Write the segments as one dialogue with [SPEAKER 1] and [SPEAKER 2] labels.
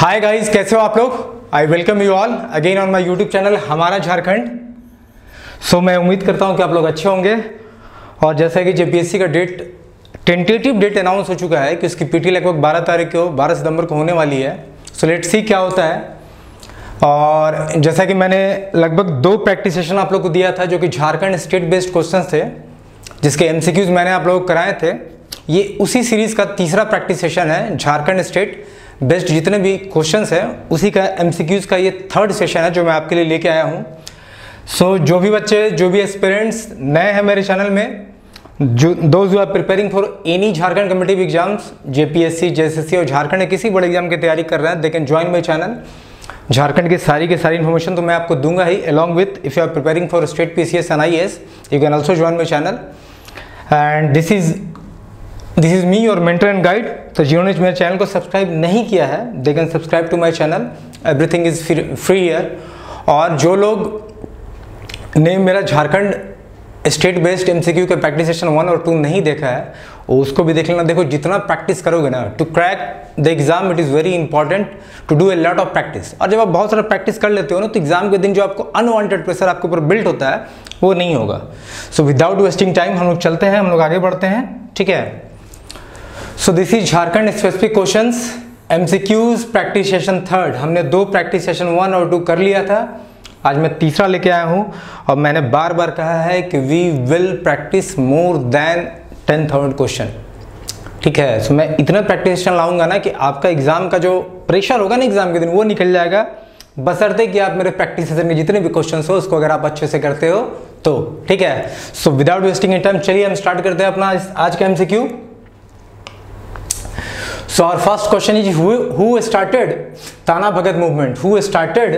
[SPEAKER 1] Hi guys, कैसे हो आप लोग। I welcome you all again on my YouTube channel हमारा झारखंड। सो मैं उम्मीद करता हूं कि आप लोग अच्छे होंगे। और जैसा कि जेपीएससी का टेंटेटिव डेट अनाउंस हो चुका है कि उसकी पीटी लगभग 12 सितंबर को होने वाली है। सो लेट्स सी क्या होता है। और जैसा कि मैंने लगभग 2 प्रैक्टिस सेशन आप लोग को दिया था जो कि झारखंड स्टेट बेस्ड क्वेश्चन थे, जिसके एमसीक्यूज मैंने आप लोगों को कराए थे। ये उसी सीरीज का तीसरा प्रैक्टिस सेशन है। झारखंड स्टेट बेस्ट जितने भी क्वेश्चंस हैं उसी का एमसीक्यूज का ये थर्ड सेशन है जो मैं आपके लिए लेके आया हूँ। सो जो भी बच्चे, जो भी एस्पिरेंट्स नए हैं मेरे चैनल में, जो those who are preparing for any Jharkhand competitive exams, JPSC, JSSC और झारखंड के किसी बड़े एग्जाम की तैयारी कर रहे हैं, they can join my channel. Jharkhand की सारी इन्फॉर्मेशन तो मैं आपको दूंगा ही, along with if you are preparing for state PCS and IAS you can also join my channel. And this is me your mentor and guide. तो जिन्होंने मेरे चैनल को सब्सक्राइब नहीं किया है they can subscribe to my channel, everything is free here. और जो लोग ने मेरा झारखंड स्टेट बेस्ड एमसीक्यू के प्रैक्टिस सेशन 1 और 2 नहीं देखा है उसको भी देख लेना। देखो, जितना प्रैक्टिस करोगे ना to crack the exam, it is very important to do a lot of practice. और जब आप बहुत सारा प्रैक्टिस कर लेते हो ना तो एग्जाम के दिन जो आपको अनवांटेड प्रेशर आपके ऊपर बिल्ड होता है वो नहीं होगा। सो विदाउट वेस्टिंग टाइम हम लोग चलते हैं, हम लोग आगे बढ़ते हैं, ठीक है। So this is Jharkhand specific questions MCQs practice session 3। हमने 2 प्रैक्टिस सेशन 1 और 2 कर लिया था। आज मैं तीसरा लेके आया हूं और मैंने बार बार कहा है कि we will practice more than 10,000 question, ठीक है। सो मैं इतना प्रैक्टिस सेशन लाऊंगा ना कि आपका एग्जाम का जो प्रेशर होगा ना एग्जाम के दिन वो निकल जाएगा, बशर्ते कि आप मेरे प्रैक्टिस सेशन में जितने भी क्वेश्चन हो उसको अगर आप अच्छे से करते हो तो, ठीक है। सो विदाउट वेस्टिंग टाइम चलिए हम स्टार्ट करते हैं अपना आज का MCQ. So our first question is who started ताना भगत मूवमेंट? Who started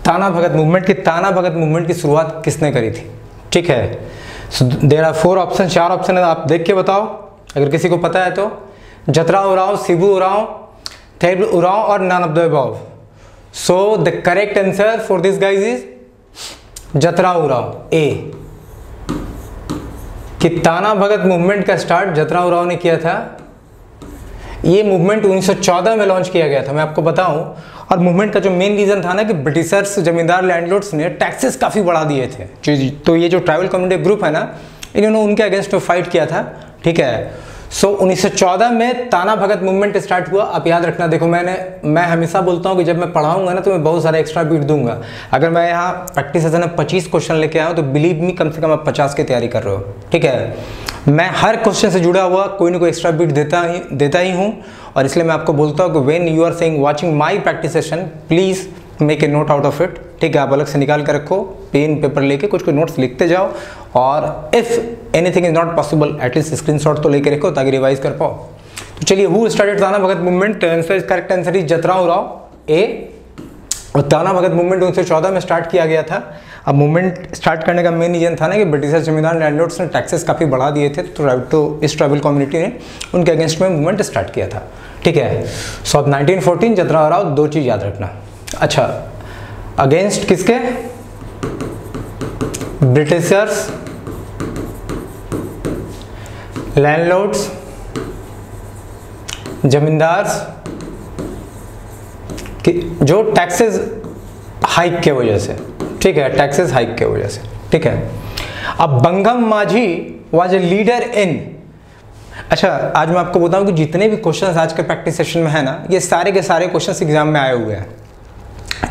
[SPEAKER 1] ताना भगत मूवमेंट? की ताना भगत मूवमेंट की शुरुआत किसने करी थी, ठीक है। So there are 4 option, 4 option है, आप देख के बताओ अगर किसी को पता है तो। जतरा उरांव, शिबू उरांव, थेब उरांव और none of the above. So the correct answer for this guys is Jatra Oraon, A. कि ताना भगत मूवमेंट का स्टार्ट जतरा उरांव ने किया था। ये मूवमेंट 1914 में लॉन्च किया गया था, मैं आपको बताऊं। और मूवमेंट का जो मेन रीजन था ना कि ब्रिटिशर्स, जमींदार, लैंडलॉर्ड्स ने टैक्सेस काफ़ी बढ़ा दिए थे। तो ये जो ट्राइबल कम्युनिटी ग्रुप है ना, इन्होंने उनके अगेंस्ट में फाइट किया था, ठीक है। सो 1914 में ताना भगत मूवमेंट स्टार्ट हुआ। आप याद रखना, देखो मैं हमेशा बोलता हूँ कि जब मैं पढ़ाऊंगा ना तो मैं बहुत सारा एक्स्ट्रा बीट दूंगा। अगर मैं यहाँ प्रैक्टिस सेशन में 25 क्वेश्चन लेके आया हूँ तो बिलीव मी कम से कम आप 50 की तैयारी कर रहे हो, ठीक है। मैं हर क्वेश्चन से जुड़ा हुआ कोई ना कोई एक्स्ट्रा बीट देता ही हूँ। और इसलिए मैं आपको बोलता हूँ कि when you are saying watching my practice session please make a note out of it, ठीक है। आप अलग से निकाल कर रखो, पेन पेपर लेके कुछ नोट्स लिखते जाओ। और if anything is not possible at least screenshot तो लेके रखो ताकि रिवाइज कर पाओ। तो चलिए, who started Tana Bhagat movement? Answer is correct answer is Jatra Oraon, A. और ताना भगत मूवमेंट 1914 में स्टार्ट किया गया था। अब मूवमेंट स्टार्ट करने का मेन रीजन था ना कि ब्रिटिशर, जमींदार, लैंडलॉर्ड्स ने टैक्सेस काफ़ी बढ़ा दिए थे, तो इस ट्राइबल कम्युनिटी ने उनके अगेंस्ट में मूवमेंट स्टार्ट किया था, ठीक है। सो अब 1914 जतरा उरांव, 2 चीज़ याद रखना। अच्छा, अगेंस्ट किसके? ब्रिटिशर्स, लैंडलॉर्ड्स, जमींदार्स जो टैक्सेस हाइक के वजह से, ठीक है, टैक्सेस हाइक के वजह से, ठीक है। अब बंगम Majhi was a leader in. अच्छा, आज मैं आपको बताऊं कि जितने भी क्वेश्चंस आज के प्रैक्टिस सेशन में है ना, ये सारे के सारे क्वेश्चंस एग्जाम में आए हुए हैं।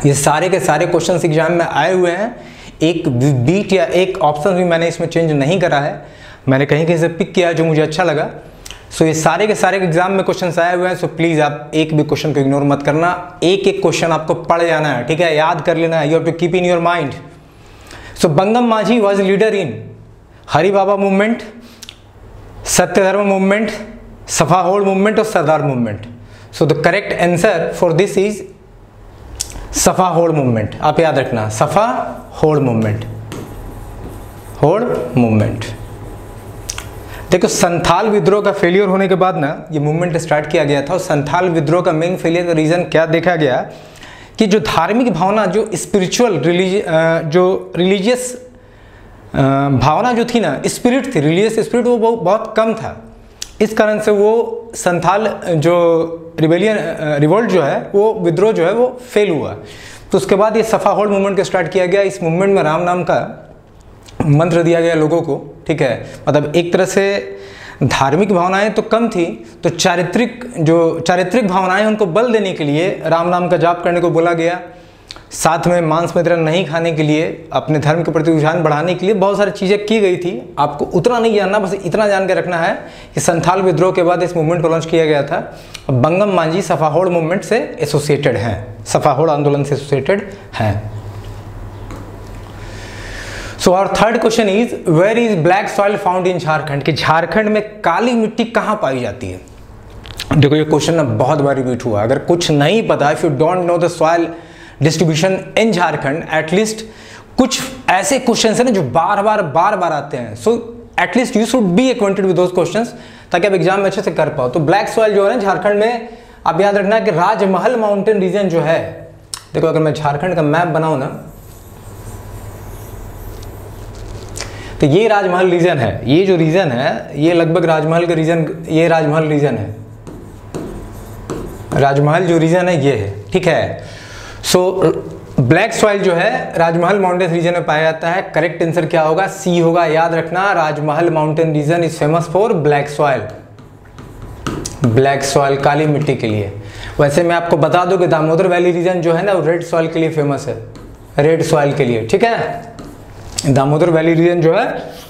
[SPEAKER 1] ये सारे के सारे क्वेश्चंस एग्जाम में आए हुए हैं। एक बीट या एक ऑप्शन भी मैंने इसमें चेंज नहीं करा है, मैंने कहीं कहीं से पिक किया जो मुझे अच्छा लगा। सो ये सारे के सारे एग्जाम में क्वेश्चंस आए हुए हैं। सो प्लीज़ आप एक भी क्वेश्चन को इग्नोर मत करना, एक एक क्वेश्चन आपको पढ़ जाना है, ठीक है, याद कर लेना है। You have to keep in your mind. So Bangam Majhi was leader in Hari Baba movement, Satyadharma movement, Safa Hor movement और Sardar movement. So the correct answer for this is Safa Hor movement. आप याद रखना, सफा होड़ मूवमेंट, होड़ मूवमेंट। देखो, संथाल विद्रोह का फेलियर होने के बाद ना ये मूवमेंट स्टार्ट किया गया था। और संथाल विद्रोह का मेन फेलियर का रीज़न क्या देखा गया कि जो धार्मिक भावना, जो स्पिरिचुअल जो रिलीजियस भावना जो थी ना, स्पिरिट थी, रिलीजियस स्पिरिट, वो बहुत कम था। इस कारण से वो संथाल जो रिवोल्ट जो है, वो विद्रोह जो है वो फेल हुआ। तो उसके बाद ये सफाहोड़ मूवमेंट को स्टार्ट किया गया। इस मूवमेंट में राम नाम का मंत्र दिया गया लोगों को, ठीक है। मतलब एक तरह से धार्मिक भावनाएं तो कम थी, तो चारित्रिक भावनाएं उनको बल देने के लिए राम नाम का जाप करने को बोला गया। साथ में मांस मदिरा नहीं खाने के लिए, अपने धर्म के प्रति रुझान बढ़ाने के लिए बहुत सारी चीज़ें की गई थी। आपको उतना नहीं जानना, बस इतना जान के रखना है कि संथाल विद्रोह के बाद इस मूवमेंट को लॉन्च किया गया था। बंगम मांझी सफाहोड़ मूवमेंट से एसोसिएटेड हैं, सफाहोड़ आंदोलन से एसोसिएटेड हैं। So our third question is where is black soil found in Jharkhand, कि झारखंड में काली मिट्टी कहाँ पाई जाती है। देखो ये क्वेश्चन ना बहुत बार रिपीट हुआ। अगर कुछ नहीं पता, if you don't know the soil distribution in Jharkhand, at least कुछ ऐसे क्वेश्चंस हैं ना जो बार बार आते हैं। So at least you should be acquainted with those questions, ताकि आप एग्जाम में अच्छे से कर पाओ। तो ब्लैक सॉइल जो है ना झारखंड में, आप याद रखना कि राजमहल माउंटेन रीजन जो है, देखो अगर मैं झारखंड का मैप बनाऊं ना, तो ये राजमहल रीजन है। ये जो रीजन है ये लगभग राजमहल का रीजन, ये राजमहल रीजन है। राजमहल जो रीजन है ये है, ठीक है। सो ब्लैक सॉइल जो है राजमहल माउंटेन रीजन में पाया जाता है। करेक्ट आंसर क्या होगा? सी होगा। याद रखना, Rajmahal mountain region is famous for black soil. Black soil काली मिट्टी के लिए। वैसे मैं आपको बता दूं कि दामोदर वैली रीजन जो है ना, वो रेड सॉइल के लिए फेमस है, रेड सॉइल के लिए, ठीक है। दामोदर वैली रीजन जो है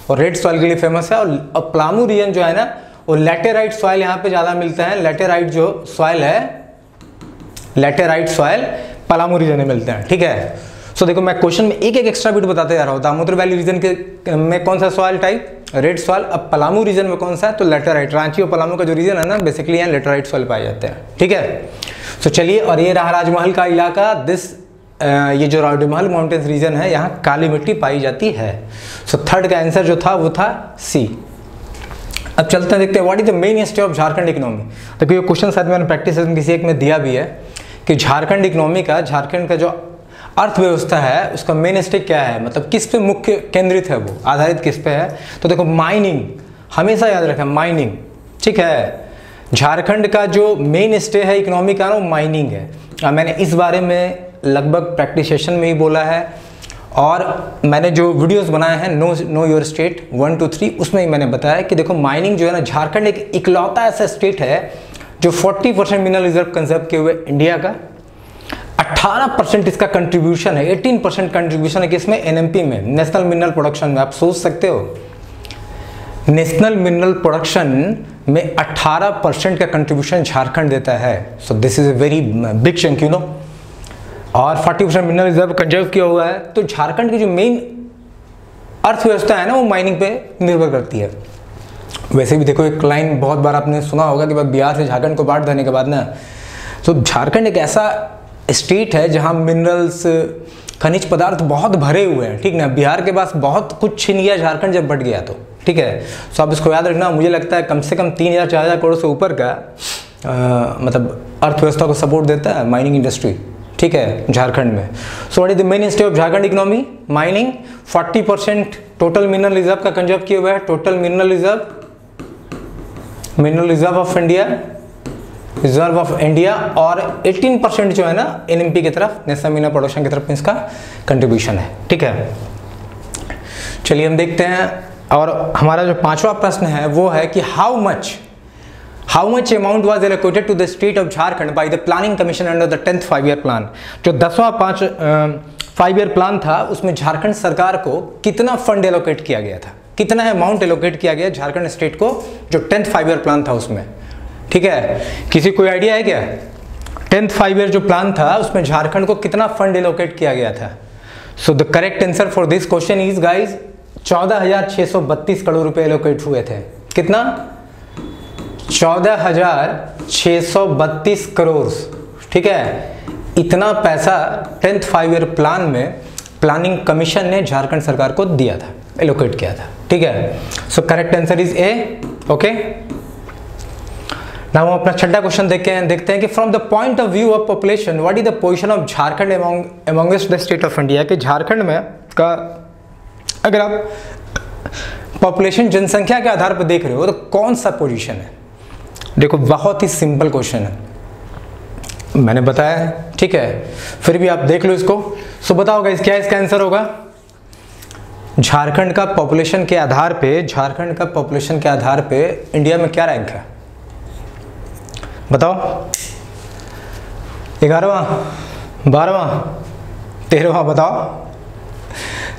[SPEAKER 1] वो रेड सॉइल के लिए फेमस है। और पलामू रीजन जो है ना, वो लैटेराइट सॉइल यहाँ पे ज़्यादा मिलता है। लैटेराइट जो सॉइल है, लैटेराइट सॉइल पलामू रीजन में मिलते हैं, ठीक है। सो देखो मैं क्वेश्चन में एक एक्स्ट्रा बिट बताते जा रहा हूँ। दामोदर वैली रीजन के में कौन सा सॉइल टाइप? Red soil. अब पलामू रीजन में कौन सा है? तो लैटेराइट। रांची और पलामू का जो रीजन है ना, बेसिकली यहाँ लैटेराइट सॉइल पाए जाते हैं, ठीक है। सो चलिए, और ये रहा राजमहल का इलाका। ये जो राजमहल माउंटेन्स रीजन है, यहाँ काली मिट्टी पाई जाती है। सो थर्ड का आंसर जो था वो था सी। अब चलते हैं, देखते हैं what is the main history of Jharkhand economy. देखिए ये क्वेश्चन शायद मैंने प्रैक्टिस किसी एक में दिया भी है कि झारखंड इकोनॉमी का, झारखंड का जो अर्थव्यवस्था है उसका मेन स्टेक क्या है, मतलब किस पे मुख्य केंद्रित है, वो आधारित किस पे है। तो देखो माइनिंग, हमेशा याद रखें माइनिंग, ठीक है। झारखंड का जो मेन स्टे है इकोनॉमी का ना, वो माइनिंग है। मैंने इस बारे में लगभग प्रैक्टिस सेशन में ही बोला है, और मैंने जो वीडियोस बनाए हैं नो योर स्टेट 1 to 3, उसमें ही मैंने बताया कि देखो माइनिंग जो है ना, झारखंड एक इकलौता ऐसा स्टेट है जो 40% मिनरल रिजर्व कंजर्व किए हुए इंडिया का। 18% इसका कंट्रीब्यूशन है, 18% कंट्रीब्यूशन है किसमें? एनएमपी में, नेशनल मिनरल प्रोडक्शन में। आप सोच सकते हो, नेशनल मिनरल प्रोडक्शन में 18% का कंट्रीब्यूशन झारखंड देता है। So this is a very big chunk, you know. और 40% मिनरल रिजर्व कंजर्व किया हुआ है। तो झारखंड की जो मेन अर्थव्यवस्था है ना, वो माइनिंग पे निर्भर करती है। वैसे भी देखो एक लाइन बहुत बार आपने सुना होगा कि बिहार से झारखंड को बांट देने के बाद ना, तो झारखंड एक ऐसा स्टेट है जहां मिनरल्स, खनिज पदार्थ बहुत भरे हुए हैं, ठीक ना। बिहार के पास बहुत कुछ छिन गया झारखंड जब बट गया, तो ठीक है। तो आप इसको याद रखना। मुझे लगता है कम से कम 3,000-4,000 करोड़ से ऊपर का मतलब अर्थव्यवस्था को सपोर्ट देता है माइनिंग इंडस्ट्री, ठीक है, झारखंड में। So what is the main history of Jharkhand economy? Mining. 40% total mineral reserve का कंजर्व किया हुआ है, total mineral reserve of India. और 18% जो है ना एनएमपी की तरफ, नेशनल मिनरल प्रोडक्शन की तरफ इसका कंट्रीब्यूशन है, ठीक है। चलिए हम देखते हैं, और हमारा जो 5वां प्रश्न है वो है कि how much amount was allocated to the state of Jharkhand by the planning commission under the 10th 5-year plan. जो 10वां 5-year प्लान था, उसमें झारखंड सरकार को कितना फंड एलोकेट किया गया था, कितना अमाउंट एलोकेट किया गया झारखंड स्टेट को, जो 10th 5-year प्लान था उसमें, ठीक है। किसी कोई आइडिया है क्या? 10th 5-year जो प्लान था उसमें झारखंड को कितना फंड एलोकेट किया गया था? सो the correct answer for this question is guys 14,632 crore रुपए एलोकेट हुए थे। कितना? 14,632 करोड़, ठीक है। इतना पैसा 10th 5-year प्लान में प्लानिंग कमीशन ने झारखंड सरकार को दिया था, एलोकेट किया था, ठीक है। So correct answer is a, okay. Now हम अपना छठा क्वेश्चन देखते हैं कि from the point of view of population what is the position of Jharkhand amongst the state of India. कि झारखंड में का अगर आप पॉपुलेशन जनसंख्या के आधार पर देख रहे हो तो कौन सा पोजीशन है? देखो बहुत ही सिंपल क्वेश्चन है, मैंने बताया है, ठीक है, फिर भी आप देख लो इसको। सो बताओ गाइस क्या इसका आंसर होगा? झारखंड का पॉपुलेशन के आधार पे, झारखंड का पॉपुलेशन के आधार पे इंडिया में क्या रैंक है बताओ? 11वां, 12वां, 13वां बताओ।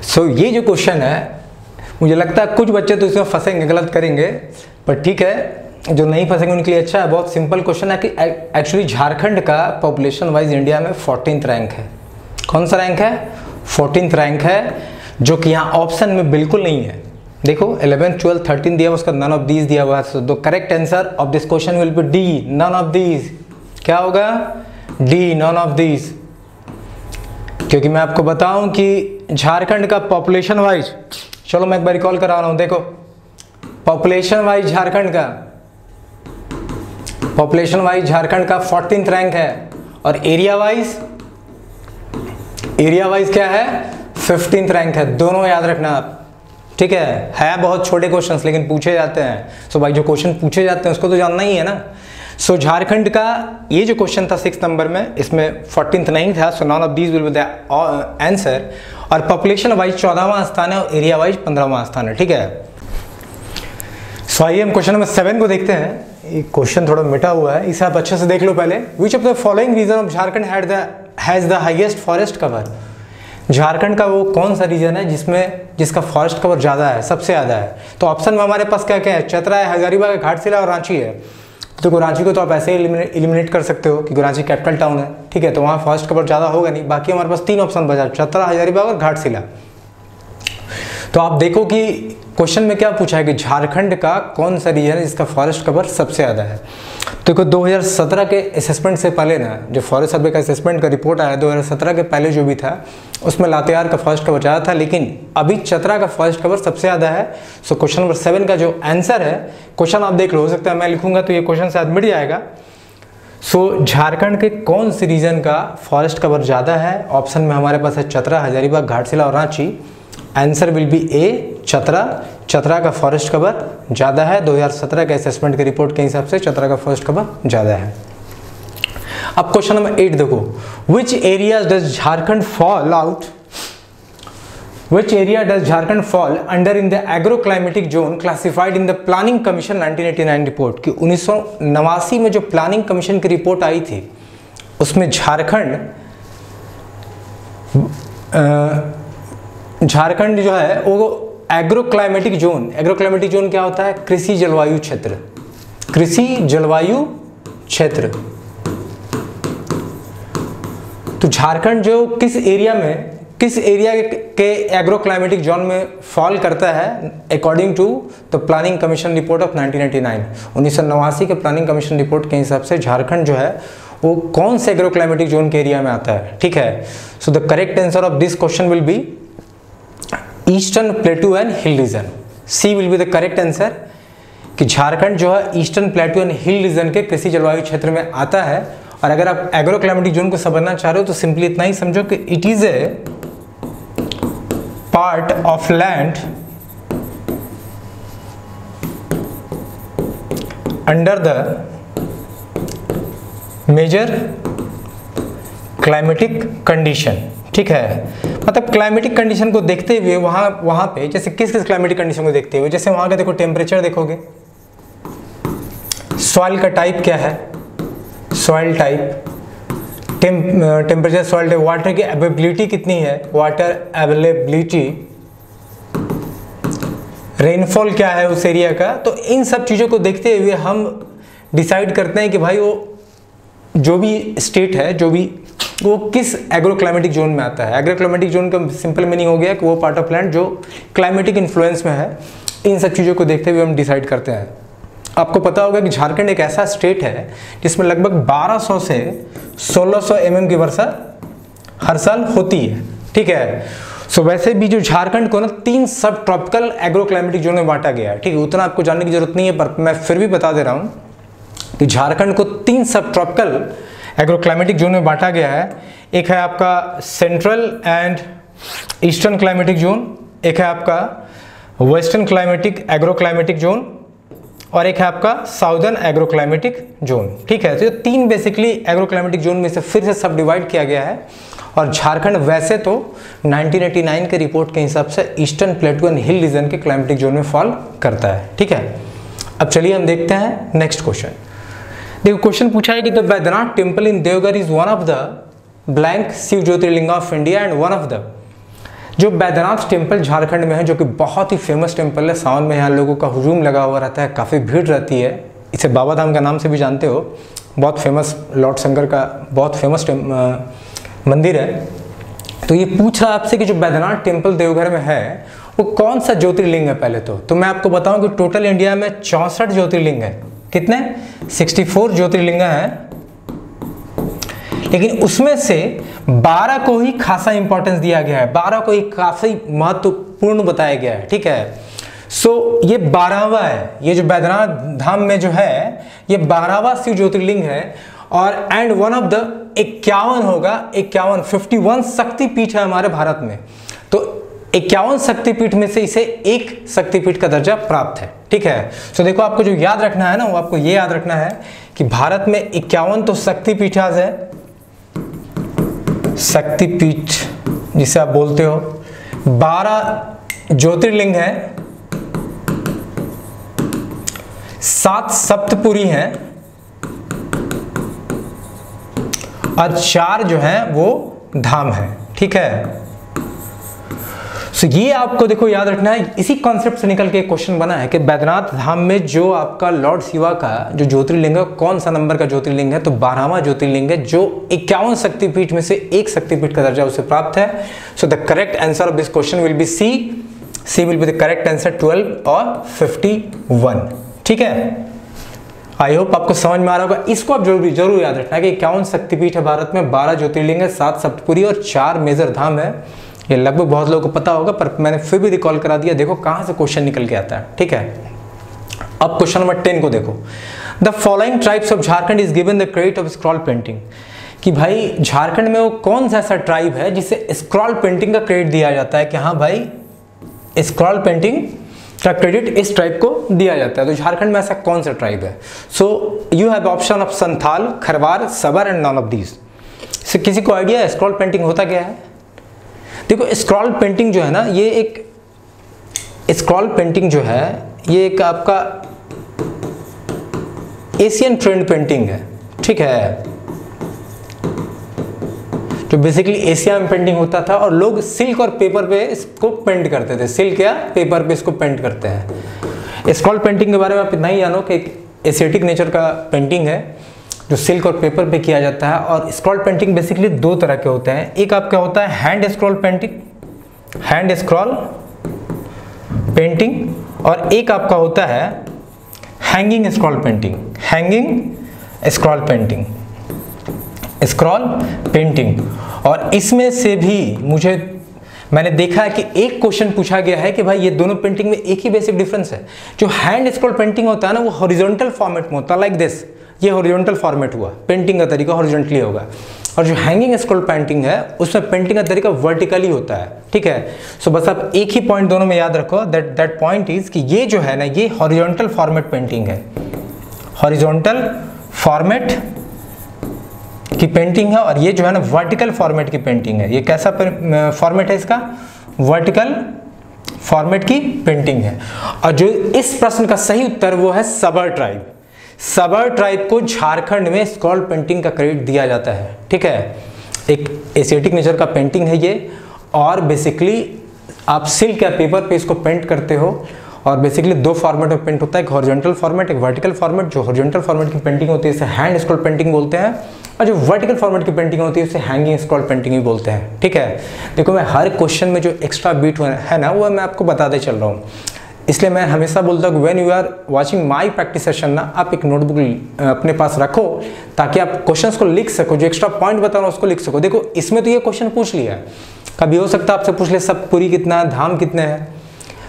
[SPEAKER 1] सो ये जो क्वेश्चन है मुझे लगता है कुछ बच्चे तो इसमें फंसेंगे, गलत करेंगे, पर ठीक है, जो नहीं फंसेंगे उनके लिए अच्छा है। बहुत सिंपल क्वेश्चन है कि एक्चुअली झारखंड का पॉपुलेशन वाइज इंडिया में 14th रैंक है। कौन सा रैंक है? 14th रैंक है, जो कि यहाँ ऑप्शन में बिल्कुल नहीं है। देखो 11, 12, 13 दिया हुआ, उसका नन ऑफ दीज दिया हुआ है। So the correct answer of this question will be D, none of these. क्या होगा? D, none of these. क्योंकि मैं आपको बताऊं कि झारखंड का पॉपुलेशन वाइज, चलो मैं एक बार रिकॉल करा रहा हूं, देखो पॉपुलेशन वाइज झारखंड का, पॉपुलेशन वाइज झारखंड का 14th रैंक है, और एरिया वाइज, एरिया वाइज क्या है? 15th रैंक है। दोनों याद रखना आप, ठीक है बहुत छोटे क्वेश्चंस लेकिन पूछे जाते हैं। सो भाई जो क्वेश्चन पूछे जाते हैं उसको तो जानना ही है ना। सो झारखंड का ये जो क्वेश्चन था 6 नंबर में, इसमें 14th नहीं था, so none of these will be the answer. और पॉपुलेशन वाइज 14वां स्थान है और एरिया वाइज 15वां स्थान है, ठीक है। सो आइए हम क्वेश्चन नंबर 7 को देखते हैं। ये क्वेश्चन थोड़ा मिटा हुआ है, इसे आप अच्छे से देख लो पहले। Which of the following region of Jharkhand has the highest forest cover? Jharkhand का वो कौन सा रीजन है जिसका फॉरेस्ट कवर ज़्यादा है, सबसे ज़्यादा है? तो ऑप्शन में हमारे पास क्या क्या है? चतरा है, हजारीबाग है, घाटशिला और रांची है। तो रांची को तो आप ऐसे ही एलिमिनेट कर सकते हो क्योंकि रांची कैपिटल टाउन है, ठीक है, तो वहाँ फॉरेस्ट कवर ज़्यादा होगा नहीं। बाकी हमारे पास 3 ऑप्शन बचा, चतरा, हजारीबाग और घाटशिला। तो आप देखो कि क्वेश्चन में क्या पूछा है कि झारखंड का कौन सा रीजन है जिसका फॉरेस्ट कवर सबसे ज़्यादा है। तो देखो 2017 के असेसमेंट से पहले ना, जो फॉरेस्ट सर्वे का असेसमेंट का रिपोर्ट आया 2017 के पहले जो भी था, उसमें लातेहार का फॉरेस्ट कवर ज़्यादा था, लेकिन अभी चतरा का फॉरेस्ट कवर सबसे ज़्यादा है। सो क्वेश्चन नंबर 7 का जो आंसर है, क्वेश्चन आप देख लो, हो सकता है मैं लिखूंगा तो ये क्वेश्चन शायद मिट जाएगा। सो झारखंड के कौन सी रीजन का फॉरेस्ट कवर ज़्यादा है? ऑप्शन में हमारे पास है चतरा, हजारीबाग, घाटशिला और रांची। आंसर विल बी ए, चतरा। चतरा का फॉरेस्ट कवर ज़्यादा है, 2017 के असेसमेंट के रिपोर्ट के हिसाब से चतरा का फॉरेस्ट कवर ज़्यादा है। अब क्वेश्चन नंबर 8 देखो, which area does Jharkhand fall out, which area does Jharkhand fall under in the agro climatic zone classified in the planning commission 1989 report? कि 1989 में जो प्लानिंग कमीशन की रिपोर्ट आई थी उसमें झारखंड जो है वो एग्रो क्लाइमेटिक जोन क्या होता है? कृषि जलवायु क्षेत्र, कृषि जलवायु क्षेत्र। तो झारखंड जो किस एरिया के एग्रो क्लाइमेटिक जोन में फॉल करता है according to the planning commission report of 1989? 1989 के प्लानिंग कमीशन रिपोर्ट के हिसाब से झारखंड जो है वो कौन से एग्रो क्लाइमेटिक जोन के एरिया में आता है, ठीक है। So the correct answer of this question will be eastern plateau and hill region. C will be the correct answer कि झारखंड जो है eastern plateau and hill region के कृषि जलवायु क्षेत्र में आता है। और अगर आप एग्रो क्लाइमेटिक जोन को समझना चाह रहे हो तो सिंपली इतना ही समझो कि it is a part of land under the major climatic condition, ठीक है। मतलब क्लाइमेटिक कंडीशन को देखते हुए वहां पे जैसे किस क्लाइमेटिक कंडीशन को देखते हुए, जैसे वहां का देखो टेम्परेचर देखोगे, सॉइल का टाइप क्या है, soil type, temperature, soil type, water की अवेलेबिलिटी कितनी है, वाटर अवेलेबिलिटी, रेनफॉल क्या है उस एरिया का। तो इन सब चीज़ों को देखते हुए हम डिसाइड करते हैं कि भाई वो जो भी स्टेट है वो किस एग्रो क्लाइमेटिक जोन में आता है। एग्रो क्लाइमेटिक जोन का सिंपल मीनिंग हो गया कि वो पार्ट ऑफ लैंड जो क्लाइमेटिक इन्फ्लुएंस में है। इन सब चीज़ों को देखते हुए हम डिसाइड करते हैं। आपको पता होगा कि झारखंड एक ऐसा स्टेट है जिसमें लगभग 1200 से 1600 mm की वर्षा हर साल होती है, ठीक है। सो वैसे भी जो झारखंड को ना 3 सब ट्रॉपिकल एग्रो क्लाइमेटिक जोन में बांटा गया है, ठीक है। उतना आपको जानने की जरूरत नहीं है, पर मैं फिर भी बता दे रहा हूँ कि झारखंड को 3 सब ट्रॉपिकल एग्रो क्लाइमेटिक जोन में बांटा गया है। एक है आपका central and eastern climatic zone, एक है आपका western climatic agro climatic zone और एक है आपका साउदर्न एग्रो क्लाइमेटिक जोन। ठीक है, तो ये 3 बेसिकली एग्रो क्लाइमेटिक जोन में से फिर से सब डिवाइड किया गया है। और झारखंड वैसे तो 1989 के रिपोर्ट के हिसाब से eastern plateau and hill region के क्लाइमेटिक जोन में फॉल करता है। ठीक है, अब चलिए हम देखते हैं नेक्स्ट क्वेश्चन। देखो क्वेश्चन पूछा है कि the Baidyanath temple in Deoghar is one of the blank Shiva Jyotirlinga of India and one of the, जो बैद्यनाथ टेम्पल झारखंड में है जो कि बहुत ही फेमस टेम्पल है, सावन में यहाँ लोगों का हुजूम लगा हुआ रहता है, काफ़ी भीड़ रहती है, इसे बाबा धाम का नाम से भी जानते हो, बहुत फेमस लॉर्ड शंकर का बहुत फेमस मंदिर है। तो ये पूछ रहा आपसे कि जो बैद्यनाथ टेम्पल देवघर में है वो कौन सा ज्योतिर्लिंग है। पहले तो मैं आपको बताऊं कि टोटल इंडिया में 64 ज्योतिर्लिंग है। कितने? 64 ज्योतिर्लिंग हैं, लेकिन उसमें से 12 को ही खासा इंपॉर्टेंस दिया गया है, 12 को ही काफी महत्वपूर्ण बताया गया है। ठीक है, सो ये 12वां है, ये जो बैद्यनाथ धाम में जो है ये 12वां शिव ज्योतिर्लिंग है। और एंड वन ऑफ द 51 होगा, 51 शक्तिपीठ है हमारे भारत में। तो 51 शक्तिपीठ में से इसे एक शक्तिपीठ का दर्जा प्राप्त है। ठीक है, तो देखो आपको जो याद रखना है ना, वो आपको ये याद रखना है कि भारत में 51 तो शक्तिपीठ है, शक्तिपीठ जिसे आप बोलते हो, 12 ज्योतिर्लिंग है, 7 सप्तपुरी हैं और 4 जो हैं वो धाम है। ठीक है, सो ये आपको देखो याद रखना है। इसी कॉन्सेप्ट से निकल के एक क्वेश्चन बना है कि बैद्यनाथ धाम में जो आपका लॉर्ड शिवा का जो ज्योतिर्लिंग है कौन सा नंबर का ज्योतिर्लिंग है, तो 12वां ज्योतिर्लिंग है, जो 51 शक्तिपीठ में से एक शक्तिपीठ का दर्जा उसे प्राप्त है। So the correct answer of this question will be C will be the correct answer, 12 और 51। ठीक है, आई होप आपको समझ में आ रहा होगा। इसको आप जरूर याद रखना कि 51 शक्तिपीठ है भारत में, 12 ज्योतिर्लिंग है, 7 सप्तपुरी और 4 मेजर धाम है। ये लगभग बहुत लोगों को पता होगा, पर मैंने फिर भी रिकॉल करा दिया। देखो कहां से क्वेश्चन निकल के आता है। ठीक है, अब क्वेश्चन नंबर 10 को देखो। The following tribes of Jharkhand is given the credit of scroll painting, कि भाई झारखंड में वो कौन सा ऐसा ट्राइब है जिसे स्क्रॉल पेंटिंग का क्रेडिट दिया जाता है, कि हाँ भाई स्क्रॉल पेंटिंग का क्रेडिट इस ट्राइब को दिया जाता है। तो झारखंड में ऐसा कौन सा ट्राइब है? So you have option of Santhal, Kharwar, सबर एंड नॉन ऑफ दीज। से किसी को आइडिया है स्क्रॉल पेंटिंग होता क्या है? देखो स्क्रॉल पेंटिंग जो है ना, ये एक स्क्रॉल पेंटिंग जो है ये एक आपका एशियन ट्रेंड पेंटिंग है। ठीक है, जो बेसिकली एशिया में पेंटिंग होता था और लोग सिल्क और पेपर पे इसको पेंट करते थे, सिल्क या पेपर पे इसको पेंट करते हैं। स्क्रॉल पेंटिंग के बारे में आप इतना ही जानो कि एक एस्थेटिक नेचर का पेंटिंग है जो सिल्क और पेपर पे किया जाता है। और स्क्रॉल पेंटिंग बेसिकली 2 तरह के होते हैं, एक आपका होता है hand scroll painting, hand scroll painting, और एक आपका होता है hanging scroll painting, hanging scroll painting, scroll painting. और इसमें से भी मैंने देखा है कि एक क्वेश्चन पूछा गया है कि भाई ये दोनों पेंटिंग में एक ही बेसिक डिफरेंस है। जो हैंड स्क्रॉल पेंटिंग होता है ना, वो हॉरिजॉन्टल फॉर्मेट में होता है, लाइक दिस, ये हॉरिजॉन्टल फॉर्मेट हुआ, पेंटिंग का तरीका हॉरिजॉन्टली होगा। और जो हैंगिंग स्क्रॉल पेंटिंग है उसमें पेंटिंग का तरीका वर्टिकली होता है। ठीक है, सो बस आप एक ही पॉइंट दोनों में याद रखो, दैट पॉइंट इज कि ये जो है ना, ये हॉरिजॉन्टल फॉर्मेट पेंटिंग है, हॉरिजॉन्टल फॉर्मेट की पेंटिंग है, और ये जो है ना वर्टिकल फॉर्मेट की पेंटिंग है। ये कैसा फॉर्मेट है इसका? वर्टिकल फॉर्मेट की पेंटिंग है। और जो इस प्रश्न का सही उत्तर वो है सबर ट्राइब। सबर ट्राइब को झारखंड में स्क्रॉल पेंटिंग का क्रेडिट दिया जाता है। ठीक है, एक एस्थेटिक नेचर का पेंटिंग है ये, और बेसिकली आप सिल्क या पेपर पे इसको पेंट करते हो। और बेसिकली 2 फॉर्मेट में पेंट होता है, एक हॉरिजॉन्टल फॉर्मेट, एक वर्टिकल फॉर्मेट। जो हॉरिजॉन्टल फॉर्मेट की पेंटिंग होती है इसे हैंड स्क्रॉल पेंटिंग बोलते हैं, और जो वर्टिकल फॉर्मेट की पेंटिंग होती है उसे हैंगिंग स्क्रॉल पेंटिंग भी बोलते हैं। ठीक है, देखो मैं हर क्वेश्चन में जो एक्स्ट्रा बीट है ना, वो मैं आपको बताते चल रहा हूँ। इसलिए मैं हमेशा बोलता हूँ when you are watching my practice session ना, आप एक नोटबुक अपने पास रखो ताकि आप क्वेश्चंस को लिख सको, जो एक्स्ट्रा पॉइंट बता रहा हूँ उसको लिख सको। देखो इसमें तो ये क्वेश्चन पूछ लिया है, कभी हो सकता है आपसे पूछ ले सप्तपुरी कितना है, धाम कितने हैं,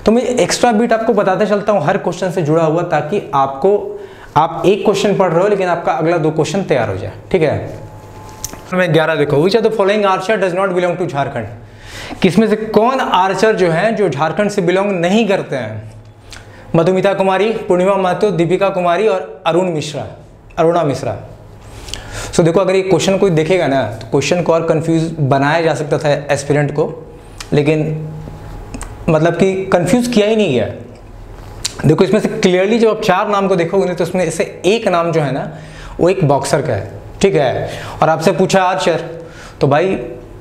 [SPEAKER 1] तो मैं एक्स्ट्रा बीट आपको बताते चलता हूँ हर क्वेश्चन से जुड़ा हुआ, ताकि आप एक क्वेश्चन पढ़ रहे हो लेकिन आपका अगला 2 क्वेश्चन तैयार हो जाए। ठीक है, 11 देखो, which of the following archer does not belong to Jharkhand. कि इसमें से कौन आर्चर जो हैं जो झारखंड से बिलोंग नहीं करते हैं? मधुमिता कुमारी, पूर्णिमा महतो, दीपिका कुमारी और अरुणा मिश्रा। सो देखो, अगर ये क्वेश्चन कोई देखेगा ना तो क्वेश्चन को और कंफ्यूज बनाया जा सकता था एस्पिरेंट को, लेकिन मतलब कि कंफ्यूज किया ही नहीं गया। देखो, इसमें से क्लियरली जब आप 4 नाम को देखोगे तो उसमें से एक नाम जो है ना वो एक बॉक्सर का है, ठीक है। और आपसे पूछा आर्चर, तो भाई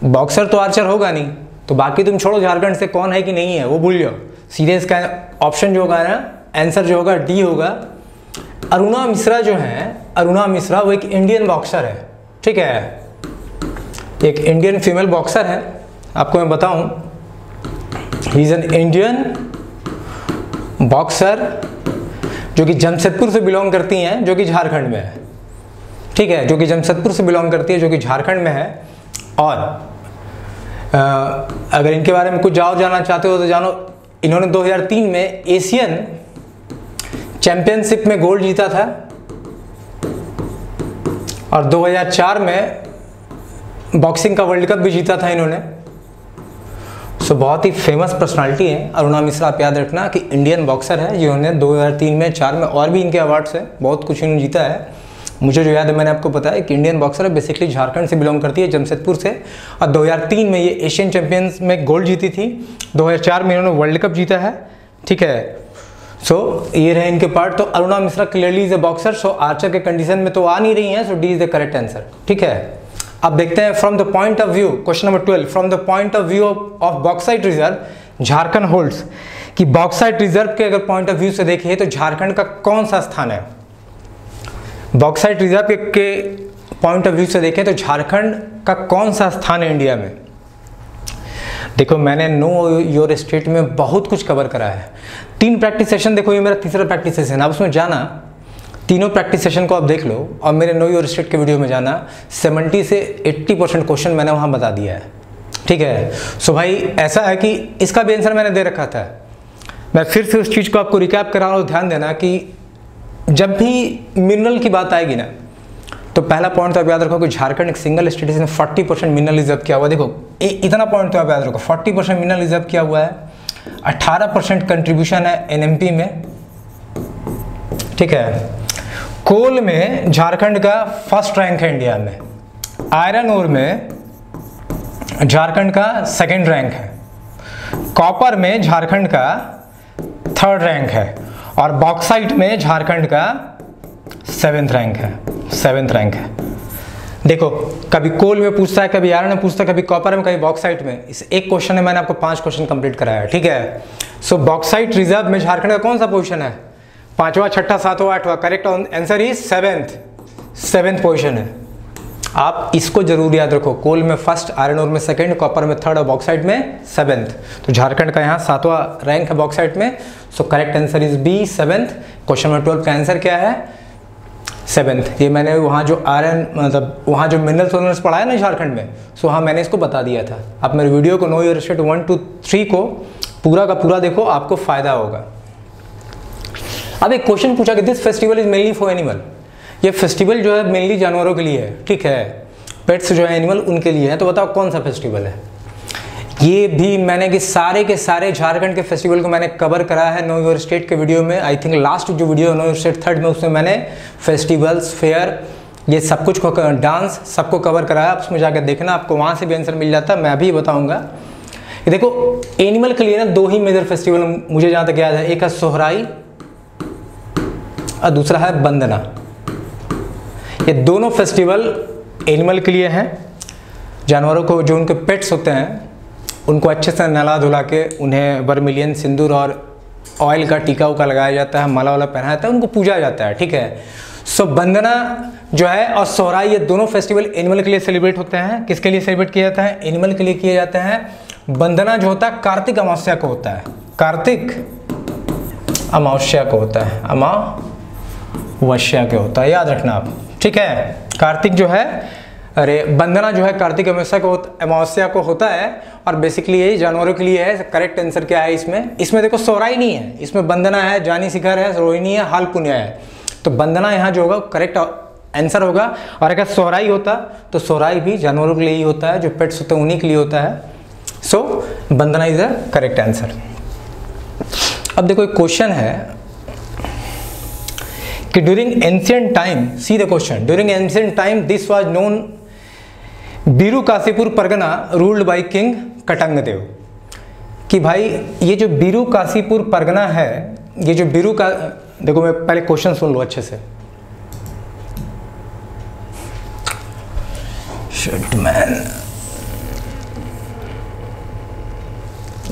[SPEAKER 1] बॉक्सर तो आर्चर होगा नहीं, तो बाकी तुम छोड़ो झारखंड से कौन है कि नहीं है वो भूल जाओ। सीधे इसका ऑप्शन जो होगा ना, आंसर जो होगा डी होगा। अरुणा मिश्रा जो है, अरुणा मिश्रा वो एक इंडियन बॉक्सर है, ठीक है, एक इंडियन फीमेल बॉक्सर है। आपको मैं बताऊं, he is an Indian boxer जो कि जमशेदपुर से बिलोंग करती हैं, जो कि झारखंड में है, ठीक है, जो कि जमशेदपुर से बिलोंग करती है, जो कि झारखंड में है। और अगर इनके बारे में कुछ जानना चाहते हो तो जानो, इन्होंने 2003 में एशियन चैंपियनशिप में गोल्ड जीता था और 2004 में बॉक्सिंग का वर्ल्ड कप भी जीता था इन्होंने। सो बहुत ही फेमस पर्सनालिटी है अरुणा मिश्रा। आप याद रखना कि इंडियन बॉक्सर है, जिन्होंने 2003 में, 4 में और भी इनके अवार्ड्स है, बहुत कुछ इन्होंने जीता है। मुझे जो याद है मैंने आपको बताया कि इंडियन बॉक्सर है, बेसिकली झारखंड से बिलोंग करती है, जमशेदपुर से। और 2003 में ये एशियन चैंपियंस में गोल्ड जीती थी, 2004 में इन्होंने वर्ल्ड कप जीता है, ठीक है। सो ये रहे इनके पार्ट। तो Aruna Mishra clearly is a boxer, so archer के कंडीशन में तो आ नहीं रही हैं, so D is the correct answer, ठीक है। अब देखते हैं from the point of view, question number 12, from the point of view of bauxite reserve Jharkhand holds, कि बॉक्साइट रिजर्व के अगर पॉइंट ऑफ व्यू से देखिए तो झारखंड का कौन सा स्थान है? बॉक्साइट रिजर्व के पॉइंट ऑफ व्यू से देखें तो झारखंड का कौन सा स्थान है इंडिया में? देखो, मैंने नो योर स्टेट में बहुत कुछ कवर करा है। 3 प्रैक्टिस सेशन, देखो ये मेरा तीसरा प्रैक्टिस सेशन, आप उसमें जाना, तीनों प्रैक्टिस सेशन को आप देख लो और मेरे नो योर स्टेट के वीडियो में जाना। 70 से 80% क्वेश्चन मैंने वहाँ बता दिया है, ठीक है। सो भाई ऐसा है कि इसका भी आंसर मैंने दे रखा था। मैं फिर से उस चीज़ को आपको रिकैप करा रहा हूँ, ध्यान देना कि जब भी मिनरल की बात आएगी ना तो पहला पॉइंट तो आप याद रखो कि झारखंड एक सिंगल स्टेट है, 40% मिनरल रिजर्व किया हुआ है। देखो इतना पॉइंट तो आप याद रखो, 40% मिनरल रिजर्व किया हुआ है, 18% कंट्रीब्यूशन है एनएमपी में, ठीक है। कोल में झारखंड का फर्स्ट रैंक है इंडिया में, आयरन ओर में झारखंड का 2nd रैंक है, कॉपर में झारखंड का 3rd रैंक है और बॉक्साइट में झारखंड का 7th रैंक है, 7th रैंक है। देखो, कभी कोल में पूछता है, कभी आयरन में पूछता है, कभी कॉपर में, कभी बॉक्साइट में। इस एक क्वेश्चन में मैंने आपको 5 क्वेश्चन कंप्लीट कराया है, ठीक है। सो बॉक्साइट रिजर्व में झारखंड का कौन सा पोजीशन है? 5वां, 6ठा, 7वां, 8वां? Correct answer is 7th position है। आप इसको जरूर याद रखो, कोल में 1st, आयरन ओर में 2nd, कॉपर में 3rd और बॉक्साइट में 7th। तो झारखंड का यहाँ 7वां रैंक है बॉक्साइट में। So correct answer is B, 7th। Question number 12 का आंसर क्या है? 7th। ये मैंने वहाँ जो आयरन, मतलब वहाँ जो मिनरल्स वनरल्स पढ़ा है ना झारखंड में, सो हाँ मैंने इसको बता दिया था। आप मेरे वीडियो को नो योर स्टेट 1 to 3 को पूरा का पूरा देखो, आपको फायदा होगा। अब एक क्वेश्चन पूछा कि this festival is mainly for animal. ये फेस्टिवल जो है मेनली जानवरों के लिए है, ठीक है, पेट्स जो है एनिमल उनके लिए है। तो बताओ कौन सा फेस्टिवल है? ये भी मैंने कि सारे के सारे झारखंड के फेस्टिवल को मैंने कवर करा है नो योर स्टेट के वीडियो में। आई थिंक लास्ट जो video know your state 3rd में, उसमें मैंने फेस्टिवल्स, फेयर, ये सब कुछ को, डांस सबको कवर कराया। आप उसमें जाकर देखना, आपको वहाँ से भी आंसर मिल जाता। मैं भी बताऊँगा। देखो एनिमल के लिए ना 2 ही मेजर फेस्टिवल मुझे जहाँ तक याद है, एक है सोहराई और दूसरा है बंदना। ये दोनों फेस्टिवल एनिमल के लिए हैं। जानवरों को, जो उनके पेट्स होते हैं, उनको अच्छे से नहला धुला के उन्हें वर्मिलियन, सिंदूर और ऑयल का टीका उका लगाया जाता है, माला वाला पहनाया जाता है, उनको पूजा जाता है, ठीक है। सो बंदना जो है और सोहराई, ये दोनों फेस्टिवल एनिमल के लिए सेलिब्रेट होते हैं। किसके लिए सेलिब्रेट किया जाता है? एनिमल के लिए किए जाते हैं। बंदना जो होता है कार्तिक अमावस्या को होता है, कार्तिक अमावस्या को होता है, अमावस्या के होता है, याद रखना आप, ठीक है। कार्तिक जो है, अरे बंदना जो है कार्तिक अमावस्या को होता है और बेसिकली यही जानवरों के लिए है। करेक्ट आंसर क्या है इसमें? इसमें देखो सोहराई नहीं है, इसमें बंदना है, जानी शिखर है, रोहिणी है, हाल पुण्य है। तो बंदना यहाँ जो होगा करेक्ट आंसर होगा। और अगर सोहराई होता तो सोहराई भी जानवरों के लिए ही होता है, जो पेट्स होते हैं उन्हीं के लिए होता है। So Bandna is the correct answer. अब देखो एक क्वेश्चन है कि during ancient time, see the question, during ancient time this was known Biru Kashipur Pargana ruled by king Katangdev. कि भाई ये जो बीरू काशीपुर परगना है, ये जो बीरू का, देखो मैं पहले क्वेश्चन सुन लो अच्छे से। शिट मैन,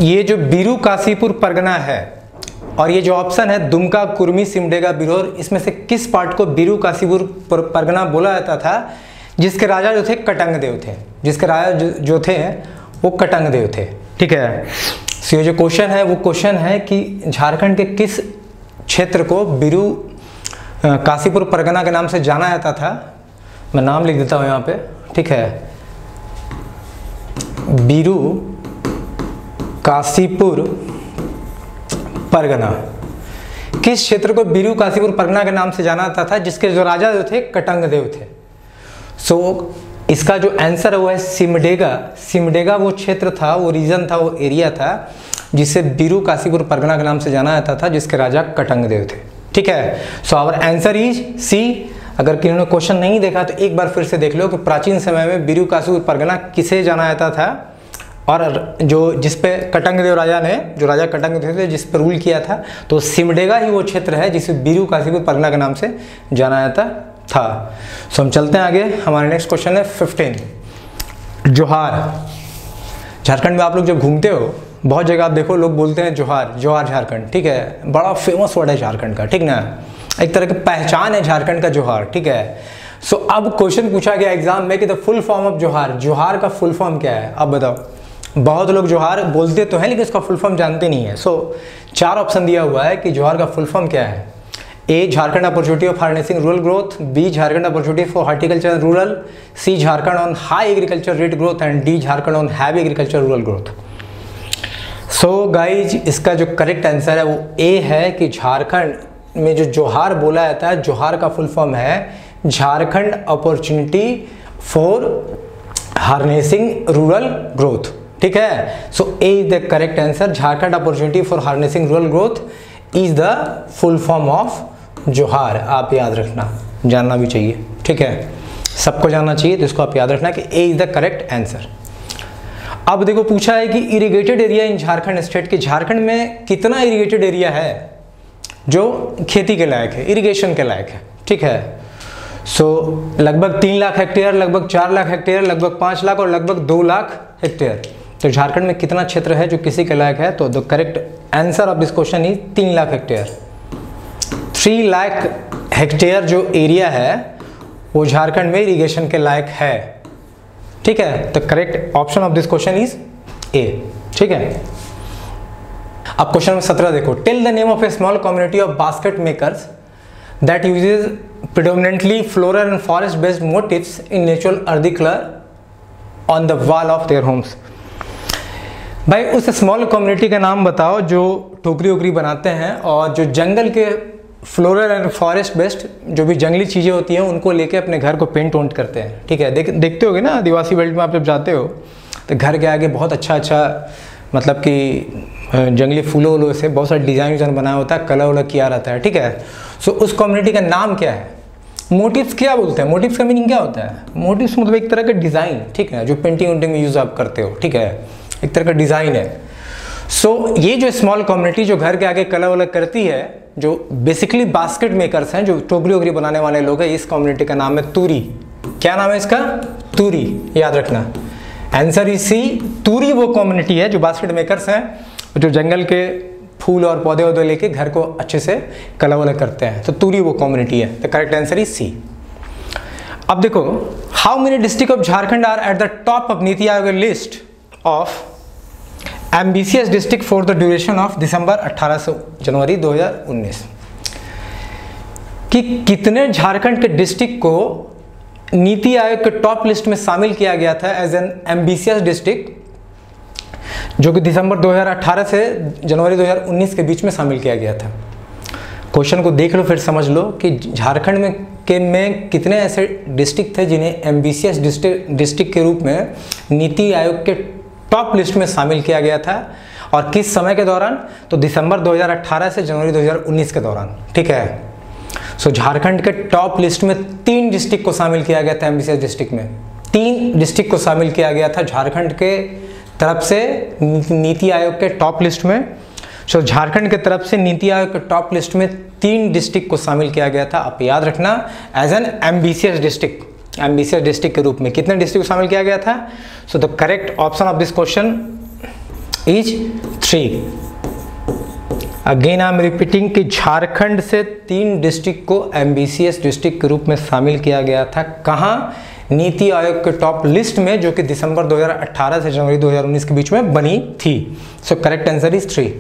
[SPEAKER 1] ये जो बीरू काशीपुर परगना है और ये जो ऑप्शन है दुमका, कुर्मी, सिमडेगा, बिरोर, इसमें से किस पार्ट को बीरू काशीपुर परगना बोला जाता था, जिसके राजा जो थे कटंगदेव थे, जिसके राजा जो थे वो कटंगदेव थे। ठीक है, सो ये जो क्वेश्चन है वो क्वेश्चन है कि झारखंड के किस क्षेत्र को बीरू काशीपुर परगना के नाम से जाना जाता था। मैं नाम लिख देता हूँ यहाँ पे। ठीक है, बीरू काशीपुर परगना, किस क्षेत्र को बीरू काशीपुर परगना के नाम से जाना जाता था, जिसके जो राजा जो थे कटंगदेव थे। सो इसका जो आंसर है वो है सिमडेगा। सिमडेगा वो क्षेत्र था, वो रीजन था, वो एरिया था जिसे बीरू काशीपुर परगना के नाम से जाना जाता था, जिसके राजा कटंगदेव थे। ठीक है, so our answer is C. अगर किसी ने क्वेश्चन नहीं देखा तो एक बार फिर से देख लो कि प्राचीन समय में बीरू काशीपुर परगना किसे जाना जाता था, और जो जिस पे कटंगदेव राजा ने, जो राजा कटंगदेव थे जिस पर रूल किया था, तो सिमडेगा ही वो क्षेत्र है जिसे बीरू काशीपुर परगना के नाम से जाना जाता था। सो हम चलते हैं आगे। हमारा नेक्स्ट क्वेश्चन है 15, जोहार। झारखंड में आप लोग जब घूमते हो बहुत जगह आप देखो लोग बोलते हैं जोहार, जोहार झारखंड। ठीक है, बड़ा फेमस वर्ड है झारखंड का। ठीक ना, एक तरह की पहचान है झारखंड का जोहार। ठीक है, सो अब क्वेश्चन पूछा गया एग्जाम में कि द फुल फॉर्म ऑफ जोहार, जोहार का फुल फॉर्म क्या है। अब बताओ, बहुत लोग जोहार बोलते तो हैं लेकिन इसका फुल फॉर्म जानते नहीं है। सो 4 ऑप्शन दिया हुआ है कि जोहार का फुल फॉर्म क्या है। A, Jharkhand opportunity of harnessing rural growth, B, Jharkhand opportunity for horticulture and rural, C, Jharkhand on high agriculture rate growth and D, Jharkhand on heavy agriculture rural growth. So guys इसका जो करेक्ट आंसर है वो ए है कि झारखंड में जो जोहार बोला जाता है, जोहार का फुल फॉर्म है Jharkhand opportunity for harnessing rural growth. ठीक है, so A is the correct answer. Jharkhand opportunity for harnessing rural growth is the full form of Johar. आप याद रखना, जानना भी चाहिए। ठीक है, सबको जानना चाहिए, तो इसको आप याद रखना कि ए इज द करेक्ट आंसर। अब देखो पूछा है कि irrigated area in Jharkhand state, के झारखंड में कितना इरिगेटेड एरिया है जो खेती के लायक है, इरिगेशन के लायक है। ठीक है, सो लगभग 3 लाख हेक्टेयर, लगभग 4 लाख हेक्टेयर, लगभग 5 लाख और लगभग 2 लाख हेक्टेयर। तो झारखंड में कितना क्षेत्र है जो किसी के लायक है, तो the correct answer of this question is 3 lakh hectare. 3 lakh hectare जो एरिया है वो झारखंड में इरिगेशन के लायक है। ठीक है, the correct option of this question is A. ठीक है, अब क्वेश्चन नंबर 17 देखो, tell the name of a small community of basket makers that uses predominantly floral and forest based motifs in natural earthy colour on the wall of their homes. भाई उस small community का नाम बताओ जो टोकरी वोकरी बनाते हैं और जो जंगल के फ्लोरल एंड फॉरेस्ट बेस्ड जो भी जंगली चीज़ें होती हैं उनको लेके अपने घर को पेंट वोंट करते हैं। ठीक है, देखते होगे ना आदिवासी बेल्ट में आप जब जाते हो तो घर के आगे बहुत अच्छा मतलब कि जंगली फूलों वूलों से बहुत सारा डिज़ाइन बनाया होता है, कलर वलर किया रहता है। ठीक है, सो उस कम्युनिटी का नाम क्या है। मोटिव्स क्या बोलते हैं, मोटिव्स का मीनिंग क्या होता है। मोटिव्स मतलब एक तरह का डिज़ाइन। ठीक है, जो पेंटिंग वेंटिंग में यूज़ आप करते हो। ठीक है, एक तरह का डिज़ाइन है। सो ये जो स्मॉल कम्युनिटी जो घर के आगे कलर वलर करती है, जो बेसिकली बास्केट मेकर्स हैं, जो टोकरी वोकरी बनाने वाले लोग हैं, इस कम्युनिटी का नाम है तूरी। क्या नाम है इसका, तूरी। याद रखना, आंसर इज सी। तूरी वो कम्युनिटी है जो बास्केट मेकर्स हैं, जो जंगल के फूल और पौधे वौधे लेके घर को अच्छे से कलर वलर करते हैं, तो तूरी वो कम्युनिटी है। The correct answer is C. अब देखो, how many district of Jharkhand are at the top of NITI Aayog list of ambitious district for the duration of December 18 से जनवरी 2019। कि कितने झारखंड के डिस्ट्रिक्ट को नीति आयोग के टॉप लिस्ट में शामिल किया गया था एज एन एम्बिशियस डिस्ट्रिक्ट, जो कि दिसंबर 2018 से जनवरी 2019 के बीच में शामिल किया गया था। क्वेश्चन को देख लो फिर समझ लो कि झारखंड में कितने ऐसे डिस्ट्रिक्ट थे जिन्हें एम्बिशियस डिस्ट्रिक्ट के रूप में नीति आयोग के टॉप लिस्ट में शामिल किया गया था। और किस समय के दौरान? तो दिसंबर 2018 से जनवरी 2019 के दौरान, ठीक है। सो झारखंड के टॉप लिस्ट में 3 डिस्ट्रिक्ट को शामिल किया गया था। एमबीसीएस डिस्ट्रिक्ट में 3 डिस्ट्रिक्ट को शामिल किया गया था झारखंड के तरफ से नीति आयोग के टॉप लिस्ट में। सो झारखंड के तरफ से नीति आयोग के टॉप लिस्ट में 3 डिस्ट्रिक्ट को शामिल किया गया था। आप याद रखना, एज एन एम्बिशियस डिस्ट्रिक्ट के रूप में कितने डिस्ट्रिक्ट को शामिल किया गया था? सो the correct option of this question is 3। Again I am repeating कि झारखंड से 3 डिस्ट्रिक्ट को एम्बिशियस डिस्ट्रिक्ट के रूप में शामिल किया गया था। कहाँ? नीति आयोग के टॉप लिस्ट में, जो कि दिसंबर 2018 से जनवरी 2019 के बीच में बनी थी। सो करेक्ट आंसर इज 3।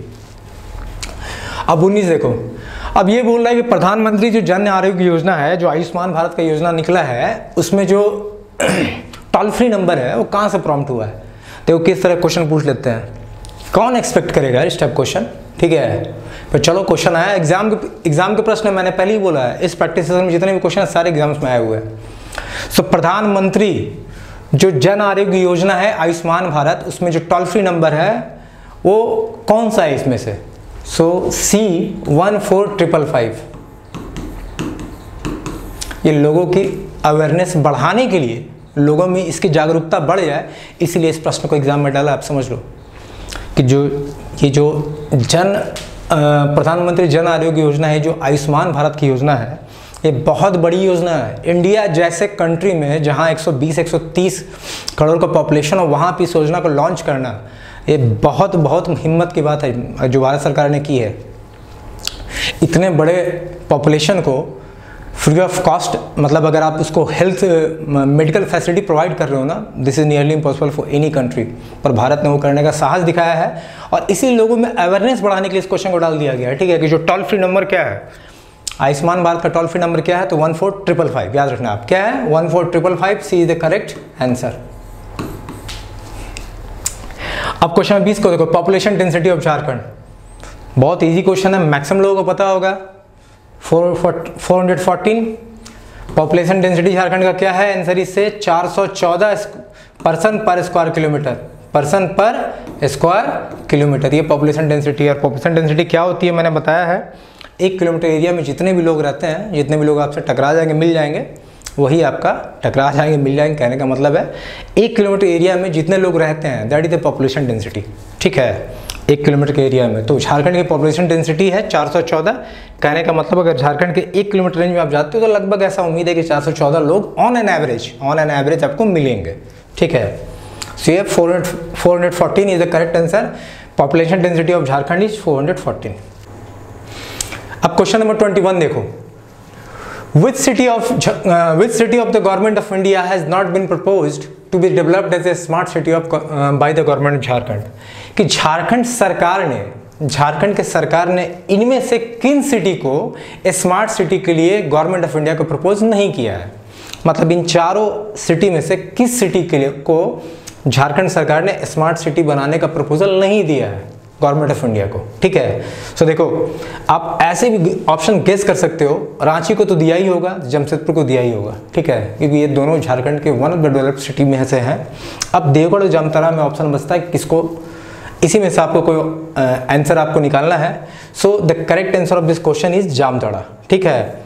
[SPEAKER 1] अब 19 देखो, अब ये बोल रहा है कि प्रधानमंत्री जो जन आरोग्य योजना है, जो आयुष्मान भारत का योजना निकला है, उसमें जो टोल फ्री नंबर है वो कहाँ से प्रॉम्प्ट हुआ है? देखो किस तरह क्वेश्चन पूछ लेते हैं, कौन एक्सपेक्ट करेगा इस टाइप क्वेश्चन, ठीक है। पर चलो क्वेश्चन आया, एग्जाम के प्रश्न मैंने पहले ही बोला है, इस प्रैक्टिस सेशन में जितने भी क्वेश्चन सारे एग्जाम्स में आए हुए हैं। सो प्रधानमंत्री जो जन आरोग्य योजना है आयुष्मान भारत, उसमें जो टोल फ्री नंबर है वो कौन सा है इसमें से? सो C1455। ये लोगों की अवेयरनेस बढ़ाने के लिए, लोगों में इसकी जागरूकता बढ़ जाए, इसलिए इस प्रश्न को एग्जाम में डाला। आप समझ लो कि ये जो प्रधानमंत्री जन आरोग्य योजना है, जो आयुष्मान भारत की योजना है, ये बहुत बड़ी योजना है। इंडिया जैसे कंट्री में जहाँ 120-130 करोड़ का पॉपुलेशन है, वहाँ पे इस योजना को लॉन्च करना, ये बहुत हिम्मत की बात है जो भारत सरकार ने की है। इतने बड़े पॉपुलेशन को फ्री ऑफ कॉस्ट, मतलब अगर आप उसको हेल्थ मेडिकल फैसिलिटी प्रोवाइड कर रहे हो ना, this is nearly impossible for any country, पर भारत ने वो करने का साहस दिखाया है। और इसी लोगों में अवेयरनेस बढ़ाने के लिए इस क्वेश्चन को डाल दिया गया है, ठीक है। कि जो टोल फ्री नंबर क्या है, आयुष्मान भारत का टोल फ्री नंबर क्या है? तो 14555, याद रखना आप, क्या है? 14555, सी इज द करेक्ट आंसर। अब क्वेश्चन 20 को देखो, पॉपुलेशन डेंसिटी ऑफ झारखंड। बहुत इजी क्वेश्चन है, मैक्सिमम लोगों को पता होगा। 414 पॉपुलेशन डेंसिटी झारखंड का क्या है? आंसर इससे 414 पर्सन पर स्क्वायर किलोमीटर, ये पॉपुलेशन डेंसिटी है। और पॉपुलेशन डेंसिटी क्या होती है मैंने बताया है, 1 किलोमीटर एरिया में जितने भी लोग रहते हैं, जितने भी लोग आपसे टकरा जाएंगे मिल जाएंगे, वही आपका टकरा जाएंगे मिल जाएंगे, कहने का मतलब है 1 किलोमीटर एरिया में जितने लोग रहते हैं, that is the population density, ठीक है। 1 किलोमीटर के एरिया में, तो झारखंड की पॉपुलेशन डेंसिटी है 414। कहने का मतलब अगर झारखंड के 1 किलोमीटर रेंज में आप जाते हो तो लगभग ऐसा उम्मीद है कि 414 लोग ऑन एन एवरेज आपको मिलेंगे, ठीक है। सो ये 414 is the correct answer. Population density of Jharkhand is 414। अब क्वेश्चन नंबर 21 देखो, which city of the government of India has not been proposed to be developed as a smart city by the government of Jharkhand? कि झारखंड के सरकार ने इनमें से किन city को स्मार्ट सिटी के लिए गवर्नमेंट ऑफ इंडिया को प्रपोज नहीं किया है? मतलब इन चारों सिटी में से किस सिटी के लिए को झारखंड सरकार ने स्मार्ट सिटी बनाने का प्रपोजल नहीं दिया है गवर्नमेंट ऑफ इंडिया को, ठीक है। सो देखो, आप ऐसे भी ऑप्शन गेस कर सकते हो, रांची को तो दिया ही होगा, जमशेदपुर को दिया ही होगा, ठीक है, क्योंकि ये दोनों झारखंड के one of the developed city में से हैं। अब देवगढ़ और जामताड़ा में ऑप्शन बचता है किसको, इसी में से आपको कोई आंसर आपको निकालना है। So the correct answer of this question is Jamtara, ठीक है।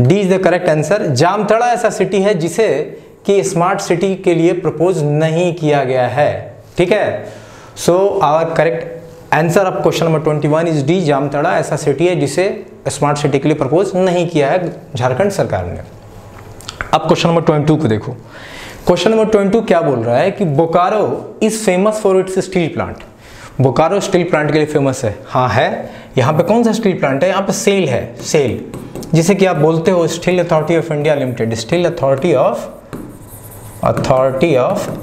[SPEAKER 1] D is the correct answer. Jamtara ऐसा सिटी है जिसे कि स्मार्ट सिटी के लिए प्रपोज नहीं किया गया है, ठीक है। So our correct answer of question number 21 is D, Jamtara ऐसा सिटी है जिसे स्मार्ट सिटी के लिए प्रपोज नहीं किया है झारखंड सरकार ने। अब क्वेश्चन नंबर 22 को देखो। क्वेश्चन नंबर 22 क्या बोल रहा है कि Bokaro is famous for its steel plant. Bokaro steel plant के लिए फेमस है, हाँ है। यहाँ पे कौन सा स्टील प्लांट है? यहाँ पे सेल है, सेल, जिसे कि आप बोलते हो steel authority of India limited, steel authority of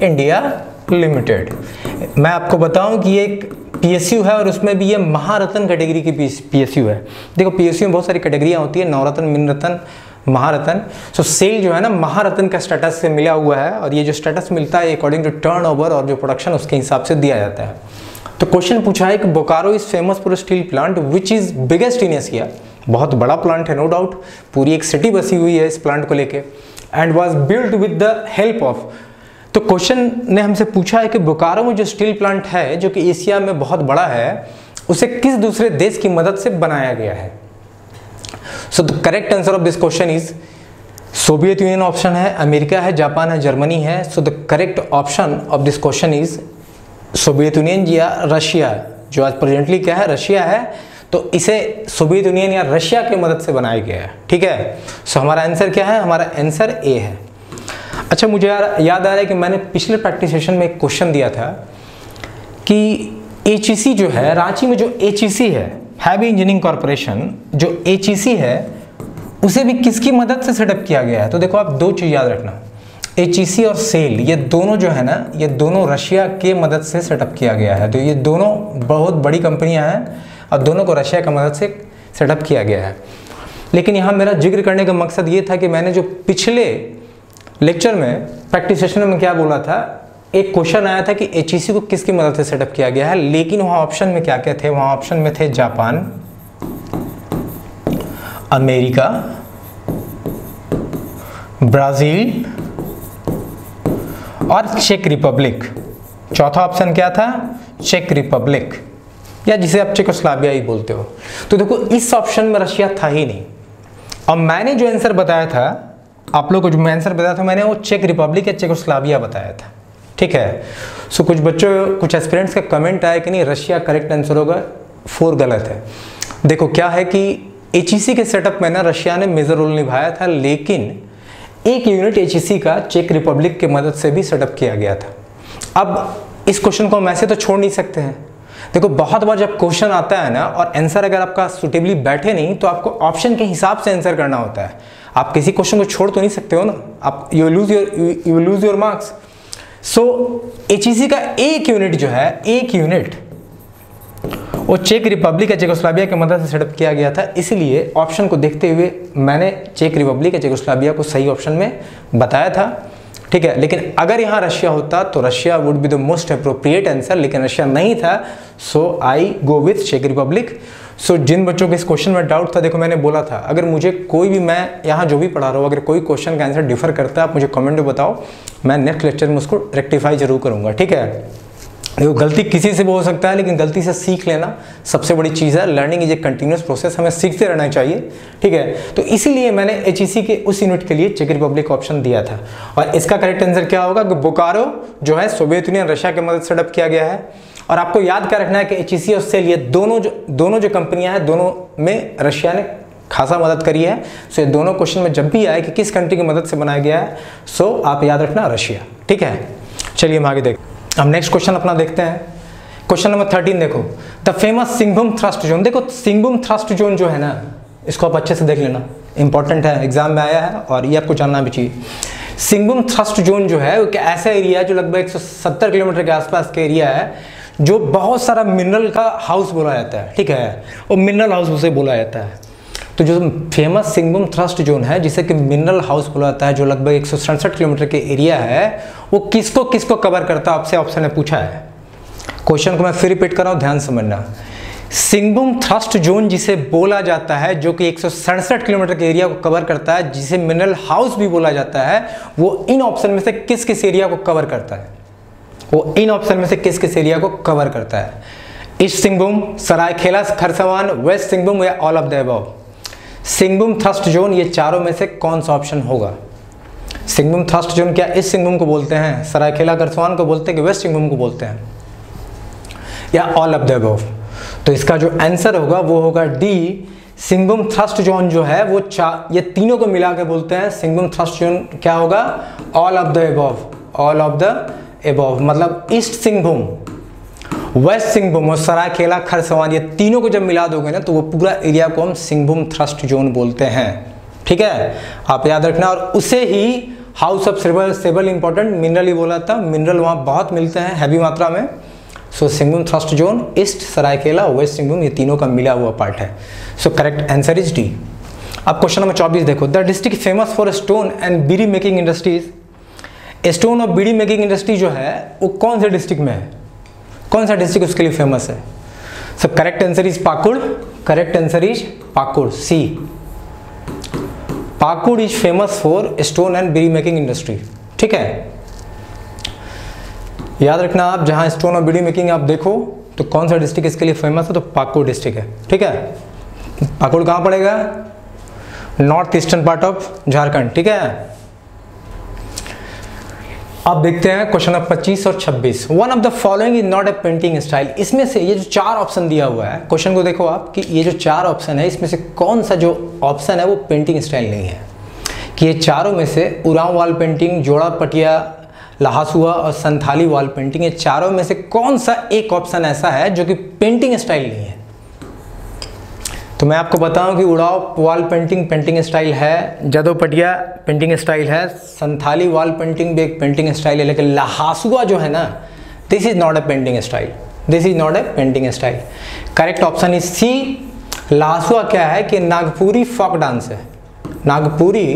[SPEAKER 1] India limited. मैं आपको बताऊं कि ये एक पीएसयू है और उसमें भी ये महारत्न कैटेगरी की पीएसयू है। देखो पीएसयू में बहुत सारी कैटेगरियां होती है, नवरत्न, मिनरत्न, महारत्न। सो सेल जो है ना महारत्न का स्टेटस से मिला हुआ है, और ये जो स्टेटस मिलता है अकॉर्डिंग टू टर्नओवर और जो प्रोडक्शन उसके हिसाब से दिया जाता है। तो क्वेश्चन पूछा है कि Bokaro is famous for steel plant which is biggest in Asia. बहुत बड़ा प्लांट है, नो डाउट, पूरी एक सिटी बसी हुई है इस प्लांट को लेके, and was build with the help of तो क्वेश्चन ने हमसे पूछा है कि बोकारो में जो स्टील प्लांट है जो कि एशिया में बहुत बड़ा है, उसे किस दूसरे देश की मदद से बनाया गया है? So the correct answer of this question is Soviet union option है, अमेरिका है, जापान है, जर्मनी है। So the correct option of this question is Soviet union या रशिया, जो आज प्रेजेंटली क्या है, रशिया है। तो इसे सोवियत यूनियन या रशिया की मदद से बनाया गया है, ठीक है। सो हमारा आंसर क्या है? हमारा आंसर ए है। अच्छा, मुझे याद आ रहा है कि मैंने पिछले प्रैक्टिस सेशन में एक क्वेश्चन दिया था कि HEC जो है, रांची में जो HEC है, हैवी इंजीनियरिंग कॉर्पोरेशन, जो HEC है उसे भी किसकी मदद से सेटअप किया गया है? तो देखो आप दो चीज़ याद रखना, HEC और सेल, ये दोनों जो है ना, ये दोनों रशिया के मदद से सेटअप किया गया है। तो ये दोनों बहुत बड़ी कंपनियां हैं और दोनों को रशिया की मदद से सेटअप किया गया है। लेकिन यहाँ मेरा जिक्र करने का मकसद ये था कि मैंने जो पिछले लेक्चर में प्रैक्टिस सेशन में क्या बोला था, एक क्वेश्चन आया था कि HEC को किसकी मदद से सेटअप किया गया है, लेकिन वहाँ ऑप्शन में क्या क्या थे? वहाँ ऑप्शन में थे जापान, अमेरिका, ब्राज़ील और चेक रिपब्लिक। चौथा ऑप्शन क्या था? चेक रिपब्लिक, या जिसे आप चेकोस्लोवाकिया ही बोलते हो। तो देखो इस ऑप्शन में रशिया था ही नहीं। और मैंने जो आंसर बताया था, आप लोगों को जो मैं आंसर बताया था, मैंने वो चेक रिपब्लिक या चेकोस्लोवाकिया बताया था, ठीक है। सो कुछ बच्चों, कुछ एस्पिरेंट्स का कमेंट आया कि नहीं रशिया करेक्ट आंसर होगा, 4 गलत है। देखो क्या है कि HEC के सेटअप में ना रशिया ने मेजर रोल निभाया था, लेकिन एक यूनिट HEC का चेक रिपब्लिक की मदद से भी सेटअप किया गया था। अब इस क्वेश्चन को हम ऐसे तो छोड़ नहीं सकते हैं। देखो बहुत बार जब क्वेश्चन आता है ना और आंसर अगर आपका सुटेबली बैठे नहीं, तो आपको ऑप्शन के हिसाब से आंसर करना होता है। आप किसी क्वेश्चन को छोड़ तो नहीं सकते हो ना, आप you lose your marks. So HEC का एक यूनिट जो है, एक यूनिट वो चेक रिपब्लिक या चेकोस्लोवाकिया की मदद से सेटअप किया गया था। इसलिए ऑप्शन को देखते हुए मैंने चेक रिपब्लिक या चेकोस्लोवाकिया को सही ऑप्शन में बताया था, ठीक है। लेकिन अगर यहाँ रशिया होता तो Russia would be the most appropriate answer, लेकिन रशिया नहीं था। सो आई गो विथ चेक रिपब्लिक। सो जिन बच्चों को इस क्वेश्चन में डाउट था, देखो मैंने बोला था अगर मुझे कोई भी, मैं यहाँ जो भी पढ़ा रहा हूँ, अगर कोई क्वेश्चन का आंसर डिफर करता है आप मुझे कमेंट में बताओ, मैं नेक्स्ट लेक्चर में उसको रेक्टिफाई जरूर करूँगा, ठीक है। देखो गलती किसी से भी हो सकता है, लेकिन गलती से सीख लेना सबसे बड़ी चीज़ है। Learning is a continuous process, हमें सीखते रहना चाहिए, ठीक है। तो इसीलिए मैंने HEC के उस यूनिट के लिए चेक रिपब्लिक ऑप्शन दिया था। और इसका करेक्ट आंसर क्या होगा कि बोकारो जो है सोवियत यूनियन रशिया की मदद से सेटअप किया गया है। और आपको याद क्या रखना है कि HEC और सेल, ये दोनों जो कंपनियां हैं, दोनों में रशिया ने खासा मदद करी है। सो ये दोनों क्वेश्चन में जब भी आए कि किस कंट्री की मदद से बनाया गया है, सो आप याद रखना रशिया, ठीक है। चलिए हम आगे देखते हैं। हम नेक्स्ट क्वेश्चन अपना देखते हैं। क्वेश्चन नंबर 13 देखो, the famous Singhbhum thrust zone. देखो सिंघभूम थ्रस्ट जोन जो है ना, इसको आप अच्छे से देख लेना, इंपॉर्टेंट है, एग्जाम में आया है और ये आपको जानना भी चाहिए। सिंघभूम थ्रस्ट जोन जो है वो ऐसा एरिया है जो लगभग 170 किलोमीटर के आसपास का एरिया है, जो बहुत सारा मिनरल का हाउस बोला जाता है, ठीक है। और मिनरल हाउस उसे बोला जाता है। तो जो फेमस सिंघभूम थ्रस्ट जोन है, जिसे कि मिनरल हाउस बोला जाता है, जो लगभग 167 किलोमीटर के एरिया है, वो किसको किसको कवर करता है, आपसे ऑप्शन ने पूछा है। क्वेश्चन को मैं फिर रिपीट कर रहा हूँ, ध्यान समझना। सिंघभूम थ्रस्ट जोन जिसे बोला जाता है, जो कि 167 किलोमीटर के एरिया को कवर करता है, जिसे मिनरल हाउस भी बोला जाता है, वो इन ऑप्शन में से किस किस एरिया को कवर करता है? वो इन ऑप्शन में से किस किस एरिया को कवर करता है? ईस्ट सिंघभूम, सरायकेला खरसावान, वेस्ट सिंघभूम या all of the above? Singhbhum thrust zone, ये चारों में से कौन सा ऑप्शन होगा? सिंघभूम थ्रस्ट जोन क्या ईस्ट सिंघभूम को बोलते हैं, सरायकेला खरसावान को बोलते हैं, कि वेस्ट सिंघभूम को बोलते हैं, या ऑल ऑफ द अबव? तो इसका जो आंसर होगा वो होगा डी। सिंघभूम थ्रस्ट जोन जो है वो ये तीनों को मिला के बोलते हैं सिंघभूम थ्रस्ट जोन। क्या होगा? All of the above, all of the above, मतलब ईस्ट सिंघभूम, वेस्ट सिंघभूम और सरायकेला खरसावान, ये तीनों को जब मिला दोगे ना तो वो पूरा एरिया को हम सिंघभूम थ्रस्ट जोन बोलते हैं, ठीक है। आप याद रखना। और उसे ही हाउस ऑफ सेबल इंपॉर्टेंट मिनरल ही बोला था, मिनरल वहाँ बहुत मिलते हैं हैवी मात्रा में। So Singhbhum thrust zone, east, Saraikela, west Singhbhum, ये तीनों का मिला हुआ पार्ट है। So correct answer is D. अब क्वेश्चन नंबर 24 देखो, the district famous for stone and bidi making industries. Stone और बीड़ी मेकिंग इंडस्ट्री जो है वो कौन से डिस्ट्रिक्ट में है? कौन सा डिस्ट्रिक्ट उसके लिए फेमस है? So correct answer is Pakur. Correct answer is Pakur, C. Pakur is famous for stone and bidi making industry, ठीक है। याद रखना आप, जहाँ स्टोन और बीड़ी मेकिंग आप देखो तो कौन सा डिस्ट्रिक्ट इसके लिए फेमस है, तो पाकुड़ डिस्ट्रिक्ट है। ठीक है, पाकुड़ कहाँ पड़ेगा? North eastern part of Jharkhand. ठीक है, अब देखते हैं क्वेश्चन नंबर 25 और 26। One of the following is not a painting style. इसमें से ये जो 4 ऑप्शन दिया हुआ है, क्वेश्चन को देखो आप कि ये जो 4 ऑप्शन है इसमें से कौन सा जो ऑप्शन है वो पेंटिंग स्टाइल नहीं है। कि ये चारों में से उरांव वॉल पेंटिंग, जोड़ा पटिया, लहासुआ और संथाली वॉल पेंटिंग, ये चारों में से कौन सा एक ऑप्शन ऐसा है जो कि पेंटिंग स्टाइल नहीं है? तो मैं आपको बताऊं कि उड़ाव वॉल पेंटिंग पेंटिंग स्टाइल है, जदो पटिया पेंटिंग स्टाइल है, संथाली वॉल पेंटिंग भी एक पेंटिंग स्टाइल है, लेकिन लहासुआ जो है ना, this is not a painting style, this is not a painting style. Correct option is C. Lahasua क्या है कि नागपुरी फोक डांस है। नागपुरी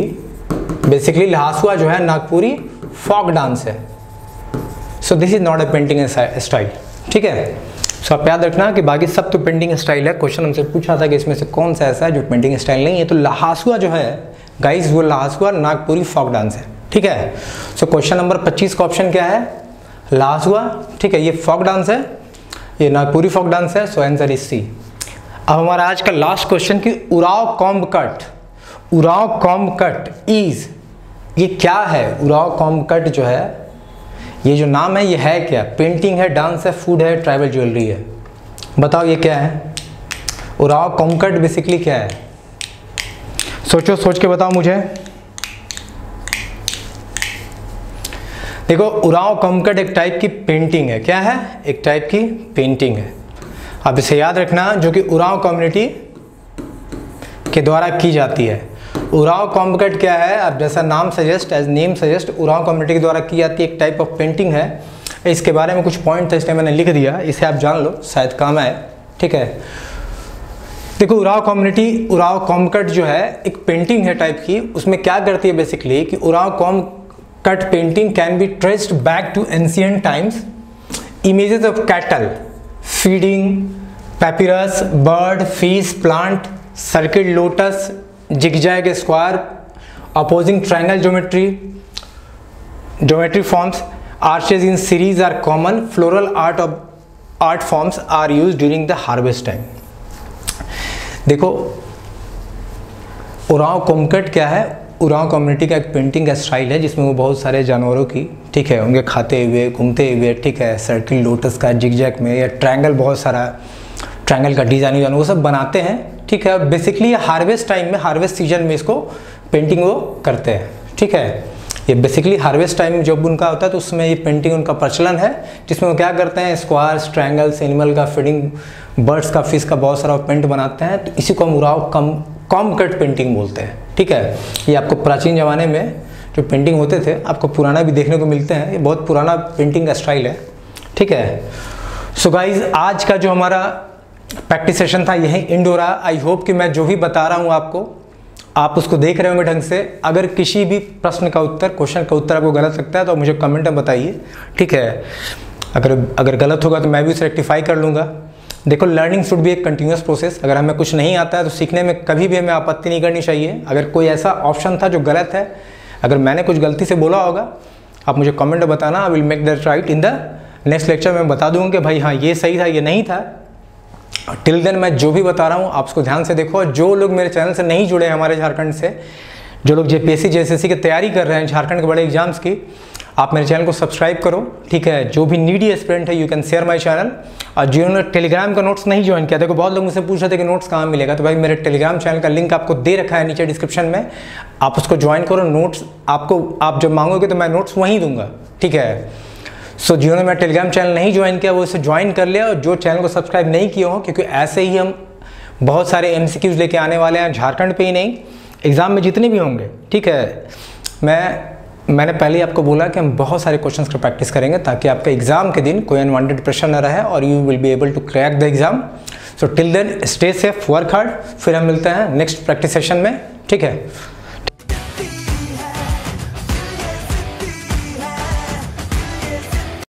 [SPEAKER 1] बेसिकली लहासुआ जो है नागपुरी फोक डांस है। So this is not a painting style. ठीक है, सो आप याद रखना कि बाकी सब तो पेंटिंग स्टाइल है। क्वेश्चन हमसे पूछा था कि इसमें से कौन सा ऐसा है जो पेंटिंग स्टाइल नहीं है, तो लहासुआ जो है गाइस वो लहासुआ नागपुरी फोक डांस है। ठीक है, सो क्वेश्चन नंबर 25 का ऑप्शन क्या है? लहासुआ। ठीक है, ये फोक डांस है, ये नागपुरी फोक डांस है। So answer is C. अब हमारा आज का लास्ट क्वेश्चन कि Oraon comb cut, Oraon comb cut is, ये क्या है? उराव कॉम्ब कट जो है, ये जो नाम है ये है क्या? पेंटिंग है, डांस है, फूड है, ट्राइबल ज्वेलरी है? बताओ ये क्या है? उराव कॉम्ब कट बेसिकली क्या है? सोचो, सोच के बताओ मुझे। देखो, उराव कॉम्ब कट एक टाइप की पेंटिंग है। क्या है? एक टाइप की पेंटिंग है। आप इसे याद रखना, जो कि उराव कम्युनिटी के द्वारा की जाती है। उराव कॉम्ब कट क्या है? अब जैसा नाम suggest, as name suggest, Oraon community के द्वारा की जाती है, एक टाइप ऑफ पेंटिंग है। इसके बारे में कुछ पॉइंट था इसलिए मैंने लिख दिया, इसे आप जान लो, शायद काम आए। ठीक है, देखो Oraon community, Oraon comb cut जो है एक पेंटिंग है टाइप की। उसमें क्या करती है बेसिकली कि Oraon comb cut painting can be traced back to ancient times. Images of cattle feeding, papyrus, bird, fish, plant, circuit lotus, zigzag square, opposing triangle geometry forms, arches in series are common. Floral art forms are used during the harvest time. देखो Oraon comb cut क्या है? Oraon community का एक painting का style है जिसमें वो बहुत सारे जानवरों की, ठीक है, उनके खाते हुए, घूमते हुए, ठीक है, सर्किल लोटस का, जिगजैग में, या ट्रायंगल, बहुत सारा ट्रायंगल का डिजाइन वो सब बनाते हैं। ठीक है, बेसिकली हार्वेस्ट टाइम में, हार्वेस्ट सीजन में इसको पेंटिंग वो करते हैं। ठीक है, ये बेसिकली हार्वेस्ट टाइम जब उनका होता है तो उसमें ये पेंटिंग उनका प्रचलन है, जिसमें वो क्या करते हैं, स्क्वायर्स, ट्रायंगल्स, एनिमल का, फीडिंग, बर्ड्स का, फिश का, बहुत सारा पेंट बनाते हैं। तो इसी को हम उराव कॉम्ब कट पेंटिंग बोलते हैं। ठीक है, ये आपको प्राचीन ज़माने में जो पेंटिंग होते थे आपको पुराना भी देखने को मिलते हैं। ये बहुत पुराना पेंटिंग का स्टाइल है। ठीक है, सो गाइज आज का जो हमारा प्रैक्टिस सेशन था यही एंड हो रहा। आई होप कि मैं जो भी बता रहा हूँ आपको, आप उसको देख रहे होंगे ढंग से। अगर किसी भी प्रश्न का उत्तर, क्वेश्चन का उत्तर आपको गलत लगता है तो मुझे कमेंट में बताइए। ठीक है, अगर गलत होगा तो मैं भी उसे रेक्टिफाई कर लूँगा। देखो, लर्निंग शुड बी एक कंटिन्यूस प्रोसेस। अगर हमें कुछ नहीं आता है तो सीखने में कभी भी हमें आपत्ति नहीं करनी चाहिए। अगर कोई ऐसा ऑप्शन था जो गलत है, अगर मैंने कुछ गलती से बोला होगा, आप मुझे कमेंट में बताना। I will make that right in the next lecture. मैं बता दूँगा कि भाई हाँ ये सही था, ये नहीं था। टिल देन मैं जो भी बता रहा हूँ आप उसको ध्यान से देखो। और जो लोग मेरे चैनल से नहीं जुड़े हैं, हमारे झारखंड से जो लोग जेपीएससी जेएसएससी की तैयारी कर रहे हैं, झारखंड के बड़े एग्जाम्स की, आप मेरे चैनल को सब्सक्राइब करो। ठीक है, जो भी नीडी एस्पिरेंट है you can share my channel. और जिन्होंने टेलीग्राम का नोट्स नहीं ज्वाइन किया, देखो बहुत लोग मुझसे पूछ रहे थे कि नोट्स कहाँ मिलेगा, तो भाई मेरे टेलीग्राम चैनल का लिंक आपको दे रखा है नीचे डिस्क्रिप्शन में, आप उसको ज्वाइन करो। नोट्स आपको, आप जब मांगोगे तो मैं नोट्स वहीं दूंगा। ठीक है, सो जिन्होंने मेरा टेलीग्राम चैनल नहीं ज्वाइन किया वो इसे ज्वाइन कर लिया। और जो चैनल को सब्सक्राइब नहीं किया हो, क्योंकि ऐसे ही हम बहुत सारे एमसीक्यूज लेके आने वाले हैं, झारखंड पे ही नहीं, एग्जाम में जितने भी होंगे। ठीक है, मैंने पहले ही आपको बोला कि हम बहुत सारे क्वेश्चंस का प्रैक्टिस करेंगे ताकि आपका एग्जाम के दिन कोई अनवांटेड प्रेशर न रहे और you will be able to crack the exam. So till then stay safe, work hard. फिर हम मिलते हैं नेक्स्ट प्रैक्टिस सेशन में। ठीक है।